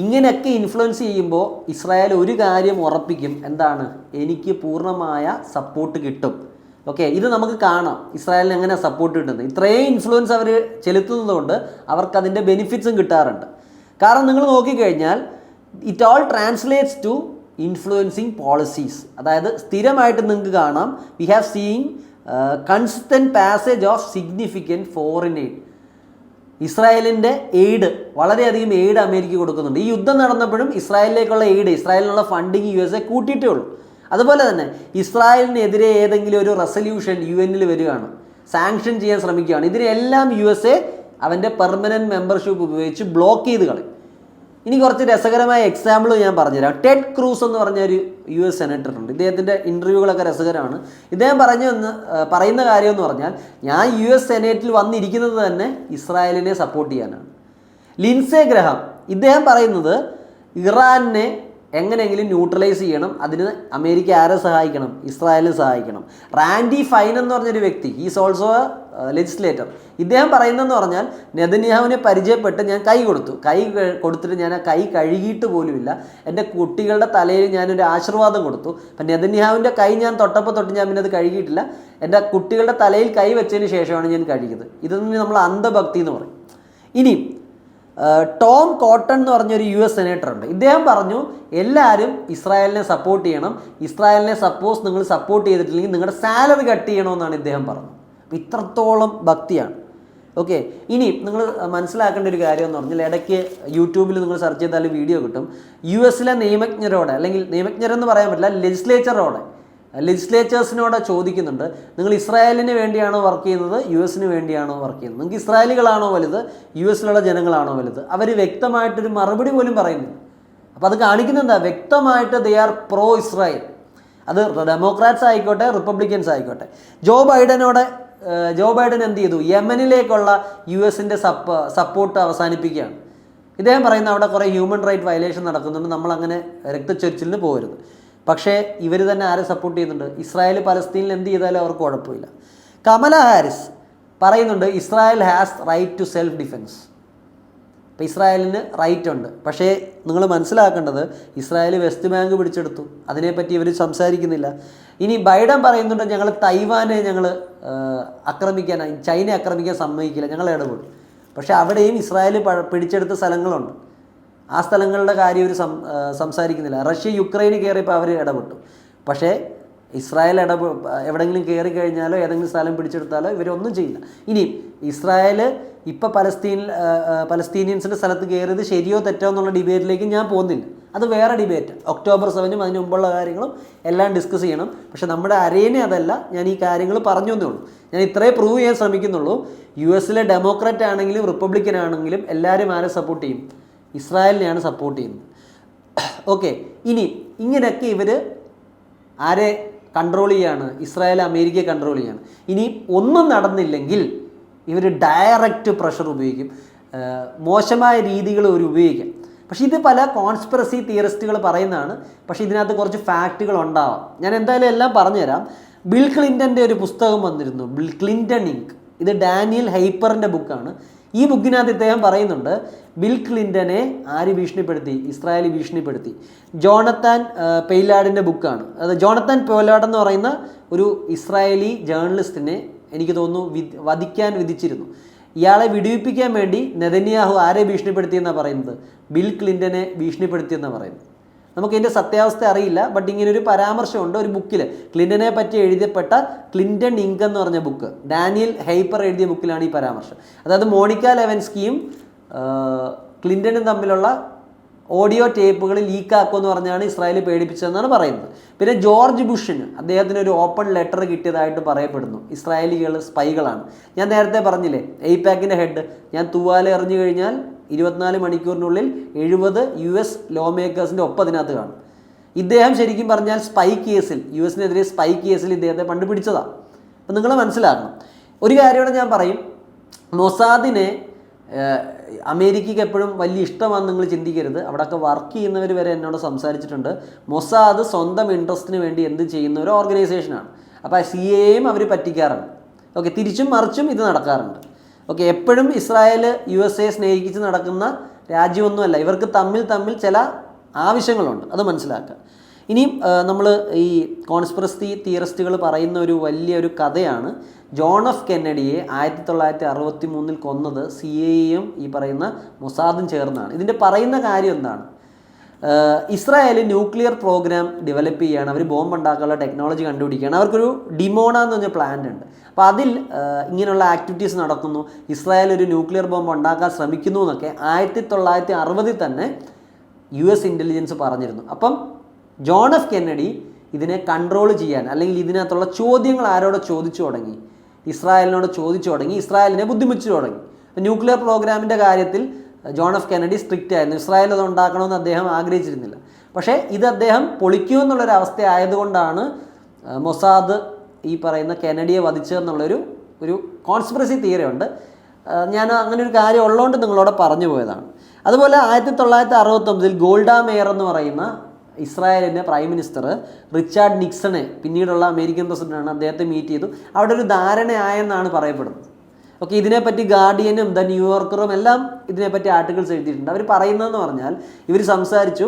ഇങ്ങനെയൊക്കെ ഇൻഫ്ലുവൻസ് ചെയ്യുമ്പോൾ ഇസ്രായേൽ ഒരു കാര്യം ഉറപ്പിക്കും, എന്താണ്? എനിക്ക് പൂർണ്ണമായ സപ്പോർട്ട് കിട്ടും. ഓക്കെ, ഇത് നമുക്ക് കാണാം ഇസ്രായേലിന് എങ്ങനെ സപ്പോർട്ട് കിട്ടുന്നത്. ഇത്രയും ഇൻഫ്ലുവൻസ് അവർ ചെലുത്തുന്നത് കൊണ്ട് അവർക്കതിൻ്റെ ബെനിഫിറ്റ്സും കിട്ടാറുണ്ട്. കാരണം നിങ്ങൾ നോക്കിക്കഴിഞ്ഞാൽ it all translates to influencing policies. അതായത് സ്ഥിരമായിട്ട് നിങ്ങൾക്ക് കാണാം, we have seeing consistent passage of significant foreign aid. ഇസ്രായേലിൻ്റെ എയ്ഡ്, വളരെയധികം എയ്ഡ് അമേരിക്ക കൊടുക്കുന്നുണ്ട്. ഈ യുദ്ധം നടന്നപ്പോഴും ഇസ്രായേലിലേക്കുള്ള എയ്ഡ്, ഇസ്രായേലിനുള്ള ഫണ്ടിങ് USA കൂട്ടിയിട്ടേ ഉള്ളൂ. അതുപോലെ തന്നെ ഇസ്രായേലിനെതിരെ ഏതെങ്കിലും ഒരു റെസല്യൂഷൻ UN-ൽ വരികയാണ്, സാങ്ഷൻ ചെയ്യാൻ ശ്രമിക്കുകയാണ്, ഇതിനെല്ലാം USA അവൻ്റെ പെർമനൻറ്റ് മെമ്പർഷിപ്പ് ഉപയോഗിച്ച് ബ്ലോക്ക് ചെയ്ത് കളയും. ഇനി കുറച്ച് രസകരമായ എക്സാമ്പിൾ ഞാൻ പറഞ്ഞുതരാം. ടെഡ് ക്രൂസ് എന്ന് പറഞ്ഞൊരു US സെനറ്റർ ഉണ്ട്. ഇദ്ദേഹത്തിൻ്റെ ഇൻ്റർവ്യൂകളൊക്കെ രസകരമാണ്. ഇദ്ദേഹം പറയുന്ന കാര്യം എന്ന് പറഞ്ഞാൽ, ഞാൻ US സെനറ്റിൽ വന്നിരിക്കുന്നത് തന്നെ ഇസ്രായേലിനെ സപ്പോർട്ട് ചെയ്യാനാണ്. ലിൻസേ ഗ്രഹാം, ഇദ്ദേഹം പറയുന്നത് ഇറാനെ എങ്ങനെയെങ്കിലും ന്യൂട്രലൈസ് ചെയ്യണം, അതിന് അമേരിക്ക ആരെ സഹായിക്കണം? ഇസ്രായേലിനെ സഹായിക്കണം. റാൻഡി ഫൈൻ എന്ന് പറഞ്ഞൊരു വ്യക്തി, ഈസ് ഓൾസോ ലെജിസ്ലേറ്റർ, ഇദ്ദേഹം പറയുന്നതെന്ന് പറഞ്ഞാൽ നെതന്യാഹുവിനെ പരിചയപ്പെട്ട് ഞാൻ കൈ കൊടുത്തിട്ട് ഞാൻ ആ കൈ കഴുകിയിട്ട് പോലുമില്ല, എൻ്റെ കുട്ടികളുടെ തലയിൽ ഞാനൊരു ആശീർവാദം കൊടുത്തു. അപ്പം നെതന്യാഹുവിൻ്റെ കൈ ഞാൻ തൊട്ടപ്പോൾ തൊട്ട് ഞാൻ പിന്നെ അത് കഴുകിയിട്ടില്ല, എൻ്റെ കുട്ടികളുടെ തലയിൽ കൈ വെച്ചതിന് ശേഷമാണ് ഞാൻ കഴുകിയത്. ഇതൊന്നും നമ്മൾ അന്ധഭക്തി എന്ന് പറയും. ഇനി ടോം കോട്ടൺ എന്ന് പറഞ്ഞൊരു US സെനേറ്റർ ഉണ്ട്. ഇദ്ദേഹം പറഞ്ഞു എല്ലാവരും ഇസ്രായേലിനെ സപ്പോർട്ട് ചെയ്യണം, ഇസ്രായേലിനെ സപ്പോസ് നിങ്ങൾ സപ്പോർട്ട് ചെയ്തിട്ടില്ലെങ്കിൽ നിങ്ങളുടെ സാലറി കട്ട് ചെയ്യണമെന്നാണ് ഇദ്ദേഹം പറഞ്ഞത്. അപ്പോൾ ഇത്രത്തോളം ഭക്തിയാണ്. ഓക്കെ, ഇനി നിങ്ങൾ മനസ്സിലാക്കേണ്ട ഒരു കാര്യം എന്ന് പറഞ്ഞാൽ ഇടയ്ക്ക് യൂട്യൂബിൽ നിങ്ങൾ സെർച്ച് ചെയ്താൽ വീഡിയോ കിട്ടും. US നിയമജ്ഞരോട്, അല്ലെങ്കിൽ നിയമജ്ഞരെന്ന് പറയാൻ പറ്റില്ല, ലെജിസ്ലേച്ചേഴ്സിനോട് ചോദിക്കുന്നുണ്ട്, നിങ്ങൾ ഇസ്രായേലിന് വേണ്ടിയാണോ വർക്ക് ചെയ്യുന്നത്, US വേണ്ടിയാണോ വർക്ക് ചെയ്യുന്നത്, നിങ്ങൾക്ക് ഇസ്രായേലികളാണോ വലുത്, US ജനങ്ങളാണോ വലുത്? അവർ വ്യക്തമായിട്ടൊരു മറുപടി പോലും പറയുന്നില്ല. അപ്പോൾ അത് കാണിക്കുന്നത് എന്താ? വ്യക്തമായിട്ട് ദേ ആർ പ്രോ ഇസ്രായേൽ. അത് ഡെമോക്രാറ്റ്സ് ആയിക്കോട്ടെ, റിപ്പബ്ലിക്കൻസ് ആയിക്കോട്ടെ. ജോ ബൈഡൻ എന്ത് ചെയ്തു? യമനിലേക്കുള്ള US സപ്പോർട്ട് അവസാനിപ്പിക്കുകയാണ്. ഇദ്ദേഹം പറയുന്ന അവിടെ കുറേ ഹ്യൂമൻ റൈറ്റ് വയലേഷൻ നടക്കുന്നുണ്ട്, നമ്മളങ്ങനെ രക്തച്ചൊരിച്ചിലിന് പോകരുത്. പക്ഷേ ഇവർ തന്നെ ആരെ സപ്പോർട്ട് ചെയ്യുന്നുണ്ട്? ഇസ്രായേൽ പലസ്തീനിൽ എന്ത് ചെയ്താലും അവർക്ക് കുഴപ്പമില്ല. കമല ഹാരിസ് പറയുന്നുണ്ട് Israel has right to self defence. ഇപ്പോൾ ഇസ്രായേലിന് റൈറ്റ് ഉണ്ട്. പക്ഷേ നിങ്ങൾ മനസ്സിലാക്കേണ്ടത് ഇസ്രായേൽ വെസ്റ്റ് ബാങ്ക് പിടിച്ചെടുത്തു, അതിനെപ്പറ്റി ഇവർ സംസാരിക്കുന്നില്ല. ഇനി ബൈഡൻ പറയുന്നുണ്ട് ഞങ്ങൾ തൈവാനെ ചൈനയെ ആക്രമിക്കാൻ സമ്മതിക്കില്ല, ഞങ്ങൾ ഇടപെടും. പക്ഷേ അവിടെയും ഇസ്രായേൽ പിടിച്ചെടുത്ത സ്ഥലങ്ങളുണ്ട്, ആ സ്ഥലങ്ങളുടെ കാര്യം ഇവർ സംസാരിക്കുന്നില്ല. റഷ്യ യുക്രൈന് കയറിയപ്പോൾ അവർ ഇടപെട്ടു. പക്ഷേ ഇസ്രായേൽ എവിടെയെങ്കിലും കയറി കഴിഞ്ഞാലോ ഏതെങ്കിലും സ്ഥലം പിടിച്ചെടുത്താലോ ഇവരൊന്നും ചെയ്യില്ല. ഇനി ഇസ്രായേൽ ഇപ്പോൾ പലസ്തീനിയൻസിൻ്റെ സ്ഥലത്ത് കയറിയത് ശരിയോ തെറ്റോ എന്നുള്ള ഡിബേറ്റിലേക്ക് ഞാൻ പോകുന്നില്ല, അത് വേറെ ഡിബേറ്റ്. October 7 അതിന് മുമ്പുള്ള കാര്യങ്ങളും എല്ലാം ഡിസ്കസ് ചെയ്യണം. പക്ഷേ നമ്മുടെ അരേനെ അതല്ല, ഞാൻ ഈ കാര്യങ്ങൾ പറഞ്ഞു എന്നേ ഉള്ളൂ. ഞാൻ ഇത്രേ പ്രൂവ് ചെയ്യാൻ ശ്രമിക്കുന്നുള്ളൂ. US ഡെമോക്രാറ്റ് ആണെങ്കിലും റിപ്പബ്ലിക്കൻ ആണെങ്കിലും എല്ലാവരും ആരെ സപ്പോർട്ട് ചെയ്യും? ഇസ്രായേലിനെയാണ് സപ്പോർട്ട് ചെയ്യുന്നത്. ഓക്കെ, ഇനി ഇങ്ങനെയൊക്കെ ഇവർ ആരെ കൺട്രോൾ ചെയ്യാണ്? ഇസ്രായേൽ അമേരിക്കയെ കൺട്രോൾ ചെയ്യാണ്. ഇനി ഒന്നും നടന്നില്ലെങ്കിൽ ഇവർ ഡയറക്റ്റ് പ്രഷർ ഉപയോഗിക്കും, മോശമായ രീതികൾ ഒരു ഉപയോഗിക്കാം. പക്ഷേ ഇത് പല കോൺസ്പിറസി തിയറിസ്റ്റുകൾ പറയുന്നതാണ്. പക്ഷേ ഇതിനകത്ത് കുറച്ച് ഫാക്റ്റുകൾ ഉണ്ടാവാം. ഞാൻ എന്തായാലും എല്ലാം പറഞ്ഞുതരാം. ബിൽ ക്ലിൻ്റൻ്റെ ഒരു പുസ്തകം വന്നിരുന്നു, ബിൽ ക്ലിൻ്റൺ ഇങ്ക്. ഇത് ഡാനിയൽ ഹൈപ്പറിൻ്റെ ബുക്കാണ്. ഈ ബുക്കിനകത്ത് ഇദ്ദേഹം പറയുന്നുണ്ട് ബിൽ ക്ലിൻ്റനെ ആര് ഭീഷണിപ്പെടുത്തി? ഇസ്രായേൽ ഭീഷണിപ്പെടുത്തി. ജോണത്താൻ പെയ്ലാഡിൻ്റെ ബുക്കാണ് അത്. ജോണത്താൻ പെയ്ലാഡ് എന്ന് പറയുന്ന ഒരു ഇസ്രായേലി ജേർണലിസ്റ്റിനെ എനിക്ക് തോന്നുന്നു വധിക്കാൻ വിധിച്ചിരുന്നു. ഇയാളെ വിടുവിപ്പിക്കാൻ വേണ്ടി നെതന്യാഹു ആരെ ഭീഷണിപ്പെടുത്തിയെന്നാണ് പറയുന്നത്? ബിൽ ക്ലിൻ്റനെ ഭീഷണിപ്പെടുത്തിയെന്നാണ് പറയുന്നത്. നമുക്കിതിൻ്റെ സത്യാവസ്ഥ അറിയില്ല, ബട്ട് ഇങ്ങനൊരു പരാമർശമുണ്ട് ഒരു ബുക്കിൽ. ക്ലിൻ്റനെ പറ്റി എഴുതപ്പെട്ട ക്ലിൻ്റൺ ഇങ്ക് എന്ന് പറഞ്ഞ ബുക്ക്, ഡാനിയൽ ഹൈപ്പർ എഴുതിയ ബുക്കിലാണ് ഈ പരാമർശം. അതായത് മോണിക്ക ലെവൻസ്കിയും ക്ലിൻ്റനും തമ്മിലുള്ള ഓഡിയോ ടേപ്പുകൾ ലീക്കാക്കുമെന്ന് പറഞ്ഞാണ് ഇസ്രായേൽ പേടിപ്പിച്ചതെന്നാണ് പറയുന്നത്. പിന്നെ ജോർജ് ബുഷിന് അദ്ദേഹത്തിന് ഒരു ഓപ്പൺ ലെറ്റർ കിട്ടിയതായിട്ട് പറയപ്പെടുന്നു. ഇസ്രായേലികൾ സ്പൈകളാണ്. ഞാൻ നേരത്തെ പറഞ്ഞില്ലേ എയ്പാക്കിൻ്റെ ഹെഡ്, ഞാൻ തൂവാല എറിഞ്ഞു കഴിഞ്ഞാൽ 24 മണിക്കൂറിനുള്ളിൽ 70 US ലോ മേക്കേഴ്സിൻ്റെ ഒപ്പം അതിനകത്ത് കാണും. ഇദ്ദേഹം ശരിക്കും പറഞ്ഞാൽ സ്പൈ കേസിൽ, US സ്പൈ കേസിൽ ഇദ്ദേഹത്തെ കണ്ടുപിടിച്ചതാണ്. അപ്പം നിങ്ങൾ മനസ്സിലാക്കണം ഒരു കാര്യമാണ് ഞാൻ പറയും. മൊസാദിനെ അമേരിക്കയ്ക്ക് എപ്പോഴും വലിയ ഇഷ്ടമാണെന്ന് നിങ്ങൾ ചിന്തിക്കരുത്. അവിടെയൊക്കെ വർക്ക് ചെയ്യുന്നവർ വരെ എന്നോട് സംസാരിച്ചിട്ടുണ്ട്. മൊസാദ് സ്വന്തം ഇൻട്രസ്റ്റിന് വേണ്ടി എന്ത് ചെയ്യുന്ന ഒരു ഓർഗനൈസേഷനാണ്. അപ്പോൾ CIA അവർ പറ്റിക്കാറുണ്ട്. ഓക്കെ, തിരിച്ചും മറിച്ചും ഇത് നടക്കാറുണ്ട്. ഓക്കെ, എപ്പോഴും ഇസ്രായേൽ USA സ്നേഹിച്ച് നടക്കുന്ന രാജ്യമൊന്നുമല്ല. ഇവർക്ക് തമ്മിൽ ചില ആവശ്യങ്ങളുണ്ട്, അത് മനസ്സിലാക്കുക. ഇനിയും നമ്മൾ ഈ കോൺസ്പിറസി തിയറിസ്റ്റുകൾ പറയുന്ന ഒരു വലിയൊരു കഥയാണ്. ജോൺ എഫ് കെന്നഡിയെ 1963 കൊന്നത് CIA ഈ പറയുന്ന മൊസാദും ചേർന്നാണ്. ഇതിൻ്റെ പറയുന്ന കാര്യം എന്താണ്? ഇസ്രായേൽ ന്യൂക്ലിയർ പ്രോഗ്രാം ഡെവലപ്പ് ചെയ്യുകയാണ്, അവർ ബോംബ് ഉണ്ടാക്കാനുള്ള ടെക്നോളജി കണ്ടുപിടിക്കുകയാണ്. അവർക്കൊരു ഡിമോണ എന്ന് പറഞ്ഞ പ്ലാന്റ് ഉണ്ട്. അപ്പോൾ അതിൽ ഇങ്ങനെയുള്ള ആക്ടിവിറ്റീസ് നടക്കുന്നു. ഇസ്രായേൽ ഒരു ന്യൂക്ലിയർ ബോംബ് ഉണ്ടാക്കാൻ ശ്രമിക്കുന്നു എന്നൊക്കെ 1960 തന്നെ US ഇൻ്റലിജൻസ് പറഞ്ഞിരുന്നു. അപ്പം ജോൺ എഫ് കെന്നഡി ഇതിനെ കൺട്രോൾ ചെയ്യാൻ, അല്ലെങ്കിൽ ഇതിനകത്തുള്ള ചോദ്യങ്ങൾ ആരോട് ചോദിച്ചു തുടങ്ങി? ഇസ്രായേലിനോട് ചോദിച്ചു തുടങ്ങി, ഇസ്രായേലിനെ ബുദ്ധിമുട്ടിച്ചു തുടങ്ങി. ന്യൂക്ലിയർ പ്രോഗ്രാമിൻ്റെ കാര്യത്തിൽ ജോൺ എഫ് കെന്നഡി സ്ട്രിക്റ്റ് ആയിരുന്നു. ഇസ്രായേൽ അത് ഉണ്ടാക്കണമെന്ന് അദ്ദേഹം ആഗ്രഹിച്ചിരുന്നില്ല. പക്ഷേ ഇത് അദ്ദേഹം പൊളിക്കുമെന്നുള്ളൊരവസ്ഥ ആയതുകൊണ്ടാണ് മൊസാദ് ഈ പറയുന്ന കെന്നഡിയെ വധിച്ചതെന്നുള്ളൊരു കോൺസ്പിറസി തിയറി ഉണ്ട്. ഞാൻ അങ്ങനെ ഒരു കാര്യം ഉള്ളതുകൊണ്ട് നിങ്ങളോട് പറഞ്ഞു പോയതാണ്. അതുപോലെ 1969 ഗോൾഡ മെയർ എന്ന് പറയുന്ന ഇസ്രായേലിൻ്റെ പ്രൈം മിനിസ്റ്റർ റിച്ചാർഡ് നിക്സണെ, പിന്നീടുള്ള അമേരിക്കൻ പ്രസിഡന്റാണ്, അദ്ദേഹത്തെ മീറ്റ് ചെയ്തു. അവിടെ ഒരു ധാരണയായെന്നാണ് പറയപ്പെടുന്നത്. ഓക്കെ, ഇതിനെപ്പറ്റി ഗാർഡിയനും ദ ന്യൂയോർക്കറും എല്ലാം ഇതിനെപ്പറ്റി ആർട്ടിക്കിൾസ് എഴുതിയിട്ടുണ്ട്. അവർ പറയുന്നതെന്ന് പറഞ്ഞാൽ ഇവർ സംസാരിച്ചു.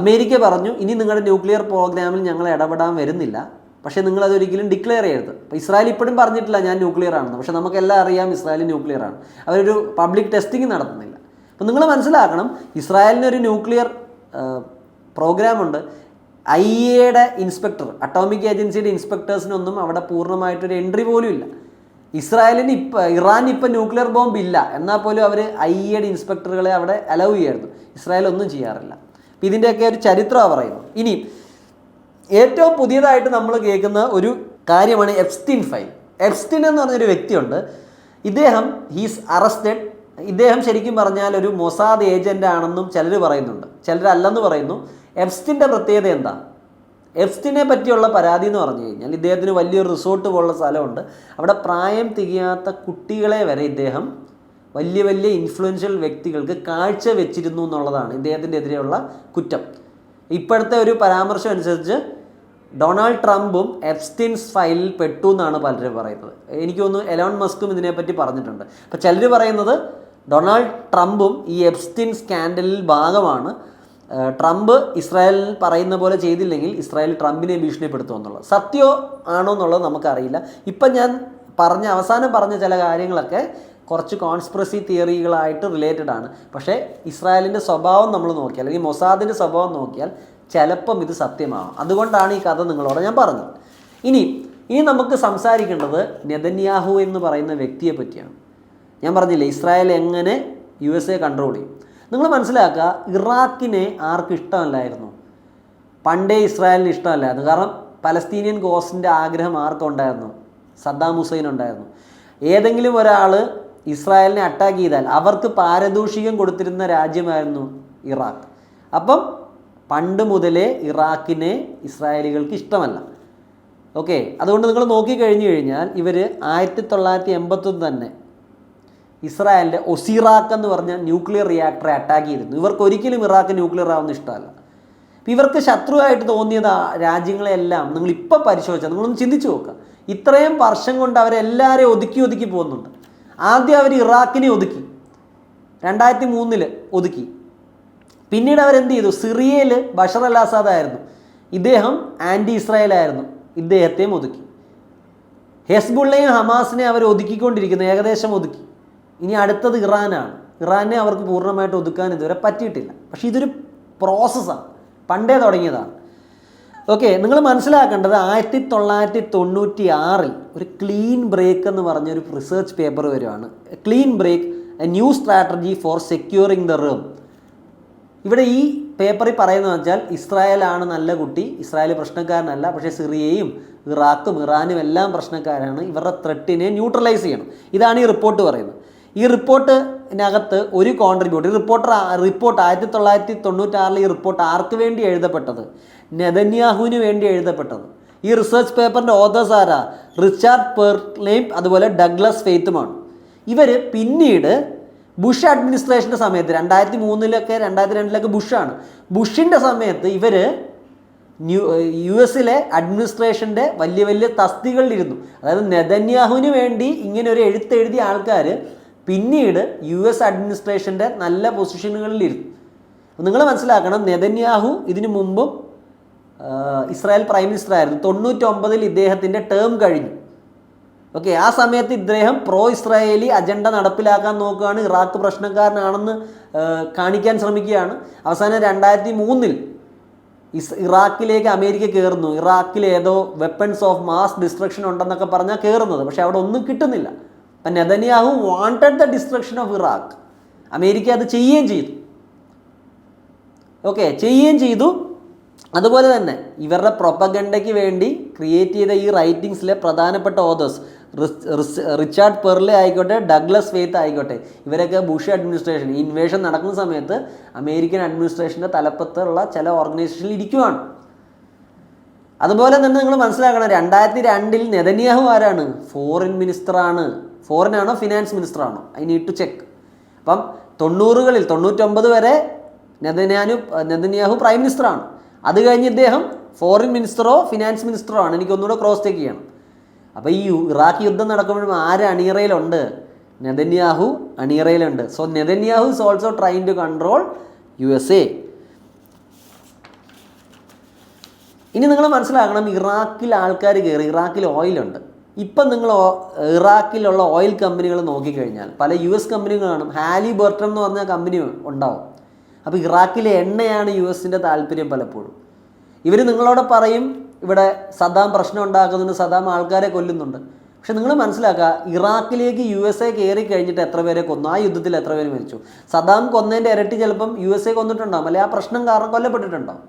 അമേരിക്ക പറഞ്ഞു ഇനി നിങ്ങളുടെ ന്യൂക്ലിയർ പ്രോഗ്രാമിൽ ഞങ്ങൾ ഇടപെടാൻ വരുന്നില്ല, പക്ഷേ നിങ്ങളതൊരിക്കലും ഡിക്ലെയർ ചെയ്യരുത്. അപ്പോൾ ഇസ്രായേൽ ഇപ്പോഴും പറഞ്ഞിട്ടില്ല ഞാൻ ന്യൂക്ലിയർ ആണെന്ന്, പക്ഷേ നമുക്കെല്ലാം അറിയാം ഇസ്രായേൽ ന്യൂക്ലിയർ ആണ്. അവരൊരു പബ്ലിക് ടെസ്റ്റിംഗ് നടത്തുന്നില്ല. അപ്പം നിങ്ങൾ മനസ്സിലാക്കണം, ഇസ്രായേലിനൊരു ന്യൂക്ലിയർ പ്രോഗ്രാമുണ്ട്. IAEA ഇൻസ്പെക്ടർ, അറ്റോമിക് ഏജൻസിയുടെ ഇൻസ്പെക്ടേഴ്സിനൊന്നും അവിടെ പൂർണ്ണമായിട്ടൊരു എൻട്രി പോലും ഇല്ല. ഇറാൻ ഇപ്പം ന്യൂക്ലിയർ ബോംബ് ഇല്ല, എന്നാൽ പോലും അവർ IAEA ഇൻസ്പെക്ടറുകളെ അവിടെ അലൗ ചെയ്യായിരുന്നു. ഇസ്രായേൽ ഒന്നും ചെയ്യാറില്ല. അപ്പം ഇതിൻ്റെയൊക്കെ ഒരു ചരിത്രമാണ് പറയുന്നത്. ഇനി ഏറ്റവും പുതിയതായിട്ട് നമ്മൾ കേൾക്കുന്ന ഒരു കാര്യമാണ് എപ്സ്റ്റീൻ ഫയൽ. എപ്സ്റ്റീൻ എന്ന് പറഞ്ഞൊരു വ്യക്തിയുണ്ട്. He's arrested. ഇദ്ദേഹം ശരിക്കും പറഞ്ഞാൽ ഒരു മൊസാദ് ഏജൻ്റ് ആണെന്നും ചിലർ പറയുന്നുണ്ട്, ചിലരല്ലെന്ന് പറയുന്നു. എപ്സ്റ്റീൻ്റെ പ്രത്യേകത എന്താ? എപ്സ്റ്റീനെ പറ്റിയുള്ള പരാതി എന്ന് പറഞ്ഞു കഴിഞ്ഞാൽ, ഇദ്ദേഹത്തിന് വലിയൊരു റിസോർട്ട് പോലുള്ള സ്ഥലമുണ്ട്. അവിടെ പ്രായം തികയാത്ത കുട്ടികളെ വരെ ഇദ്ദേഹം വലിയ വലിയ ഇൻഫ്ലുവൻഷ്യൽ വ്യക്തികൾക്ക് കാഴ്ച വെച്ചിരുന്നു എന്നുള്ളതാണ് ഇദ്ദേഹത്തിൻ്റെ എതിരെയുള്ള കുറ്റം. ഇപ്പോഴത്തെ ഒരു പരാമർശം അനുസരിച്ച് ഡൊണാൾഡ് ട്രംപും എപ്സ്റ്റീൻസ് ഫയലിൽ പെട്ടു എന്നാണ് പലരും പറയുന്നത്. എനിക്ക് തോന്നുന്നു എലോൺ മസ്കും ഇതിനെപ്പറ്റി പറഞ്ഞിട്ടുണ്ട്. അപ്പോൾ ചിലർ പറയുന്നത് ഡൊണാൾഡ് ട്രംപും ഈ എപ്സ്റ്റീൻ സ്കാൻഡലിൽ ഭാഗമാണ്. ട്രംപ് ഇസ്രായേലിൽ പറയുന്ന പോലെ ചെയ്തില്ലെങ്കിൽ ഇസ്രായേൽ ട്രംപിനെ ഭീഷണിപ്പെടുത്തും എന്നുള്ളത് സത്യമോ ആണോ എന്നുള്ളത് നമുക്കറിയില്ല. ഇപ്പം ഞാൻ അവസാനം പറഞ്ഞ ചില കാര്യങ്ങളൊക്കെ കുറച്ച് കോൺസ്പിറസി തിയറികളായിട്ട് റിലേറ്റഡ് ആണ്. പക്ഷേ ഇസ്രായേലിൻ്റെ സ്വഭാവം നമ്മൾ നോക്കിയാൽ, അല്ലെങ്കിൽ മൊസാദിൻ്റെ സ്വഭാവം നോക്കിയാൽ ചിലപ്പം ഇത് സത്യമാവും. അതുകൊണ്ടാണ് ഈ കഥ നിങ്ങളോട് ഞാൻ പറഞ്ഞത്. ഇനി നമുക്ക് സംസാരിക്കേണ്ടത് നെതന്യാഹു എന്ന് പറയുന്ന വ്യക്തിയെ പറ്റിയാണ്. ഞാൻ പറഞ്ഞില്ലേ, ഇസ്രായേൽ എങ്ങനെ USA കൺട്രോൾ ചെയ്യും. നിങ്ങൾ മനസ്സിലാക്കുക, ഇറാഖിനെ ആർക്കും ഇഷ്ടമല്ലായിരുന്നു. പണ്ടേ ഇസ്രായേലിന് ഇഷ്ടമല്ലായിരുന്നു. കാരണം പലസ്തീനിയൻ കോസിൻ്റെ ആഗ്രഹം ആർക്കുണ്ടായിരുന്നു? സദ്ദാം ഹുസൈൻ ഉണ്ടായിരുന്നു. ഏതെങ്കിലും ഒരാൾ ഇസ്രായേലിനെ അറ്റാക്ക് ചെയ്താൽ അവർക്ക് പാരിതോഷികം കൊടുത്തിരുന്ന രാജ്യമായിരുന്നു ഇറാഖ്. അപ്പം പണ്ട് മുതലേ ഇറാഖിനെ ഇസ്രായേലികൾക്ക് ഇഷ്ടമല്ല. ഓക്കെ, അതുകൊണ്ട് നിങ്ങൾ നോക്കിക്കഴിഞ്ഞു കഴിഞ്ഞാൽ ഇവർ 1981 തന്നെ ഇസ്രായേലിൻ്റെ ഒസിറാഖ് എന്ന് പറഞ്ഞ ന്യൂക്ലിയർ റിയാക്ടറെ അറ്റാക്ക് ചെയ്തിരുന്നു. ഇവർക്ക് ഒരിക്കലും ഇറാഖ് ന്യൂക്ലിയർ ആവുന്ന ഇഷ്ടമല്ല. അപ്പോൾ ഇവർക്ക് ശത്രുവായിട്ട് തോന്നിയത് രാജ്യങ്ങളെല്ലാം നിങ്ങളിപ്പോൾ പരിശോധിച്ചാൽ, നിങ്ങളൊന്ന് ചിന്തിച്ച് നോക്കുക. ഇത്രയും വർഷം കൊണ്ട് അവരെല്ലാവരെയും ഒതുക്കി പോകുന്നുണ്ട്. ആദ്യം അവർ ഇറാഖിനെ ഒതുക്കി, 2003 ഒതുക്കി. പിന്നീട് അവരെന്ത് ചെയ്തു? സിറിയയിൽ ബഷർ അൽ അസാദ് ആയിരുന്നു, ഇദ്ദേഹം ആൻറ്റി ഇസ്രായേൽ ആയിരുന്നു, ഇദ്ദേഹത്തെയും ഒതുക്കി. ഹെസ്ബുള്ളയും ഹമാസിനെ അവർ ഒതുക്കിക്കൊണ്ടിരിക്കുന്നു, ഏകദേശം ഒതുക്കി. ഇനി അടുത്തത് ഇറാനാണ്. ഇറാനെ അവർക്ക് പൂർണ്ണമായിട്ട് ഒതുക്കാൻ ഇതുവരെ പറ്റിയിട്ടില്ല. പക്ഷേ ഇതൊരു പ്രോസസ്സാണ്, പണ്ടേ തുടങ്ങിയതാണ്. ഓക്കെ, നിങ്ങൾ മനസ്സിലാക്കേണ്ടത് 1996 ഒരു ക്ലീൻ ബ്രേക്ക് എന്ന് പറഞ്ഞൊരു റിസർച്ച് പേപ്പർ വരുവാണ്. Clean break, a new strategy for securing the room. ഇവിടെ ഈ പേപ്പറിൽ പറയുന്നത് വെച്ചാൽ ഇസ്രായേലാണ് നല്ല കുട്ടി, ഇസ്രായേൽ പ്രശ്നക്കാരനല്ല, പക്ഷേ സിറിയയും ഇറാഖും ഇറാനും എല്ലാം പ്രശ്നക്കാരാണ്, ഇവരുടെ ത്രെട്ടിനെ ന്യൂട്രലൈസ് ചെയ്യണം. ഇതാണ് ഈ റിപ്പോർട്ട് പറയുന്നത്. ഈ റിപ്പോർട്ടിനകത്ത് ഒരു കോൺട്രിബ്യൂട്ടർ, റിപ്പോർട്ട് 1996 ഈ റിപ്പോർട്ട് ആർക്ക് വേണ്ടി എഴുതപ്പെട്ടത്? നെതന്യാഹുവിന് വേണ്ടി എഴുതപ്പെട്ടത്. ഈ റിസർച്ച് പേപ്പറിൻ്റെ ഓതേഴ്സ് ആരാ? റിച്ചാർഡ് പെർക്ലെയിം അതുപോലെ ഡഗ്ലസ് ഫെയ്ത്തുമാണ്. ഇവർ പിന്നീട് ബുഷ് അഡ്മിനിസ്ട്രേഷൻ്റെ സമയത്ത് 2003 2002 ബുഷാണ്. ബുഷിൻ്റെ സമയത്ത് ഇവർ US അഡ്മിനിസ്ട്രേഷൻ്റെ വലിയ വലിയ തസ്തികളിലിരുന്നു. അതായത് നെതന്യാഹുവിന് വേണ്ടി ഇങ്ങനെ ഒരു എഴുത്തെഴുതിയ ആൾക്കാർ പിന്നീട് US അഡ്മിനിസ്ട്രേഷൻ്റെ നല്ല പൊസിഷനുകളിലിരുന്നു. നിങ്ങൾ മനസ്സിലാക്കണം, നെതന്യാഹു ഇതിനു മുമ്പും ഇസ്രായേൽ പ്രൈം മിനിസ്റ്റർ ആയിരുന്നു. 99 ഇദ്ദേഹത്തിൻ്റെ ടേം കഴിഞ്ഞു. ഓക്കെ, ആ സമയത്ത് ഇദ്ദേഹം പ്രോ ഇസ്രായേലി അജണ്ട നടപ്പിലാക്കാൻ നോക്കുകയാണ്, ഇറാഖ് പ്രശ്നക്കാരനാണെന്ന് കാണിക്കാൻ ശ്രമിക്കുകയാണ്. അവസാനം 2003 ഇറാഖിലേക്ക് അമേരിക്ക കയറുന്നു. ഇറാഖിൽ ഏതോ വെപ്പൺസ് ഓഫ് മാസ് ഡിസ്ട്രക്ഷൻ ഉണ്ടെന്നൊക്കെ പറഞ്ഞാൽ കയറുന്നത്, പക്ഷേ അവിടെ ഒന്നും കിട്ടുന്നില്ല. അപ്പം Netanyahu wanted the destruction of Iraq. America അത് ചെയ്യുകയും ചെയ്തു. ഓക്കെ, ചെയ്യുകയും ചെയ്തു. അതുപോലെ തന്നെ ഇവരുടെ പ്രൊപ്പഗണ്ടയ്ക്ക് വേണ്ടി ക്രിയേറ്റ് ചെയ്ത ഈ റൈറ്റിങ്സിലെ പ്രധാനപ്പെട്ട ഓതേഴ്സ് റിച്ചാർഡ് പെർലെ ആയിക്കോട്ടെ, ഡഗ്ലസ് ഫെയ്ത്ത് ആയിക്കോട്ടെ, ഇവരൊക്കെ ബുഷ് അഡ്മിനിസ്ട്രേഷൻ, ഈ ഇൻവേഷൻ നടക്കുന്ന സമയത്ത് അമേരിക്കൻ അഡ്മിനിസ്ട്രേഷൻ്റെ തലപ്പത്തുള്ള ചില ഓർഗനൈസേഷനിൽ ഇരിക്കുവാണ്. അതുപോലെ തന്നെ നിങ്ങൾ മനസ്സിലാക്കണം, 2002 നെതന്യാഹു ആരാണ്? ഫോറിൻ മിനിസ്റ്ററാണ്. ഫോറിൻ ആണോ ഫിനാൻസ് മിനിസ്റ്ററാണോ? I need to check. അപ്പം 90കളിൽ 99 വരെ നെതന്യാഹു പ്രൈം മിനിസ്റ്ററാണ്. അത് കഴിഞ്ഞ് ഇദ്ദേഹം ഫോറിൻ മിനിസ്റ്ററോ ഫിനാൻസ് മിനിസ്റ്ററോ ആണ്. എനിക്കൊന്നുകൂടെ ക്രോസ് ചെക്ക് ചെയ്യണം. അപ്പോൾ ഈ ഇറാഖ് യുദ്ധം നടക്കുമ്പോഴും ആര് അണിയറയിലുണ്ട്? നെതന്യാഹു അണിയറയിലുണ്ട്. So Netanyahu is also trying to control USA. ഇനി നിങ്ങൾ മനസ്സിലാക്കണം, ഇറാഖിൽ ആൾക്കാർ കയറി, ഇറാഖിൽ ഓയിലുണ്ട്. ഇപ്പം നിങ്ങൾ ഇറാഖിലുള്ള ഓയിൽ കമ്പനികൾ നോക്കിക്കഴിഞ്ഞാൽ പല US കമ്പനികൾ കാണും. ഹാലിബർട്ടൺ എന്ന് പറഞ്ഞ കമ്പനി ഉണ്ടാവും. അപ്പോൾ ഇറാഖിലെ എണ്ണയാണ് US-ൻ്റെ താല്പര്യം പലപ്പോഴും. ഇവർ നിങ്ങളോട് പറയും ഇവിടെ സദ്ദാം പ്രശ്നം ഉണ്ടാക്കുന്നുണ്ട്, സദ്ദാം ആൾക്കാരെ കൊല്ലുന്നുണ്ട്. പക്ഷെ നിങ്ങൾ മനസ്സിലാക്കുക, ഇറാഖിലേക്ക് USA കയറി കഴിഞ്ഞിട്ട് എത്ര പേരെ കൊന്നു, ആ യുദ്ധത്തിൽ എത്ര പേര് മരിച്ചു. സദ്ദാം കൊന്നതിൻ്റെ ഇരട്ടി ചിലപ്പം USA കൊന്നിട്ടുണ്ടാകും, അല്ലെങ്കിൽ ആ പ്രശ്നം കാരണം കൊല്ലപ്പെട്ടിട്ടുണ്ടാകും.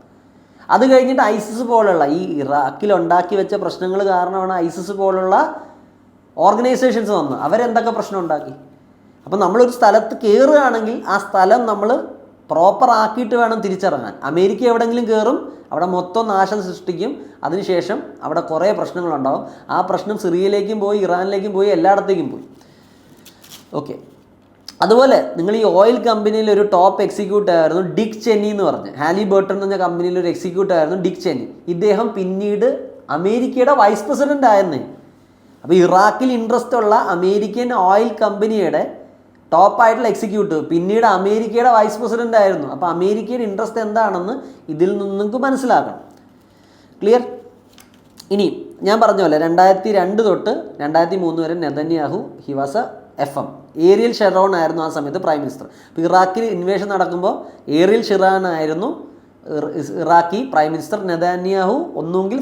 അത് കഴിഞ്ഞിട്ട് ഐസിസ് പോലുള്ള ഈ ഇറാഖിൽ ഉണ്ടാക്കി വെച്ച പ്രശ്നങ്ങൾ കാരണമാണ് ഐസിസ് പോലുള്ള ഓർഗനൈസേഷൻസ് വന്നത്. അവരെന്തൊക്കെ പ്രശ്നം ഉണ്ടാക്കി. അപ്പം നമ്മളൊരു സ്ഥലത്ത് കയറുകയാണെങ്കിൽ ആ സ്ഥലം നമ്മൾ പ്രോപ്പർ ആക്കിയിട്ട് വേണം തിരിച്ചിറങ്ങാൻ. അമേരിക്ക എവിടെയെങ്കിലും കയറും, അവിടെ മൊത്തം നാശം സൃഷ്ടിക്കും. അതിനുശേഷം അവിടെ കുറേ പ്രശ്നങ്ങളുണ്ടാവും. ആ പ്രശ്നം സിറിയയിലേക്കും പോയി, ഇറാനിലേക്കും പോയി, എല്ലായിടത്തേക്കും പോയി. ഓക്കെ. അതുപോലെ നിങ്ങൾ ഈ ഓയിൽ കമ്പനിയിൽ ഒരു ടോപ്പ് എക്സിക്യൂട്ടീവ് ആയിരുന്നു ഡിക് ചെന്നി എന്ന് പറഞ്ഞ്. ഹാലിബർട്ടൺ എന്ന് പറഞ്ഞ കമ്പനിയിൽ ഒരു എക്സിക്യൂട്ടീവ് ആയിരുന്നു ഡിക് ചെന്നി. ഇദ്ദേഹം പിന്നീട് അമേരിക്കയുടെ വൈസ് പ്രസിഡൻ്റ് ആയെന്നേ. അപ്പോൾ ഇറാഖിൽ ഇൻട്രസ്റ്റ് ഉള്ള അമേരിക്കൻ ഓയിൽ കമ്പനിയുടെ ടോപ്പായിട്ടുള്ള എക്സിക്യൂട്ടീവ് പിന്നീട് അമേരിക്കയുടെ വൈസ് പ്രസിഡൻ്റ് ആയിരുന്നു. അപ്പോൾ അമേരിക്കയുടെ ഇൻട്രസ്റ്റ് എന്താണെന്ന് ഇതിൽ നിന്ന് നിങ്ങൾക്ക് മനസ്സിലാക്കണം. ക്ലിയർ? ഇനി ഞാൻ പറഞ്ഞ പോലെ 2002 തൊട്ട് 2003 വരെ Netanyahu he was a FM. Ariel Sharon ആയിരുന്നു ആ സമയത്ത് പ്രൈം മിനിസ്റ്റർ. അപ്പോൾ ഇറാഖിൽ ഇൻവേഷൻ നടക്കുമ്പോൾ ഏരിയൽ ഷെറാൻ ആയിരുന്നു ഇറാഖി പ്രൈം മിനിസ്റ്റർ. നെതന്യാഹു ഒന്നുകിൽ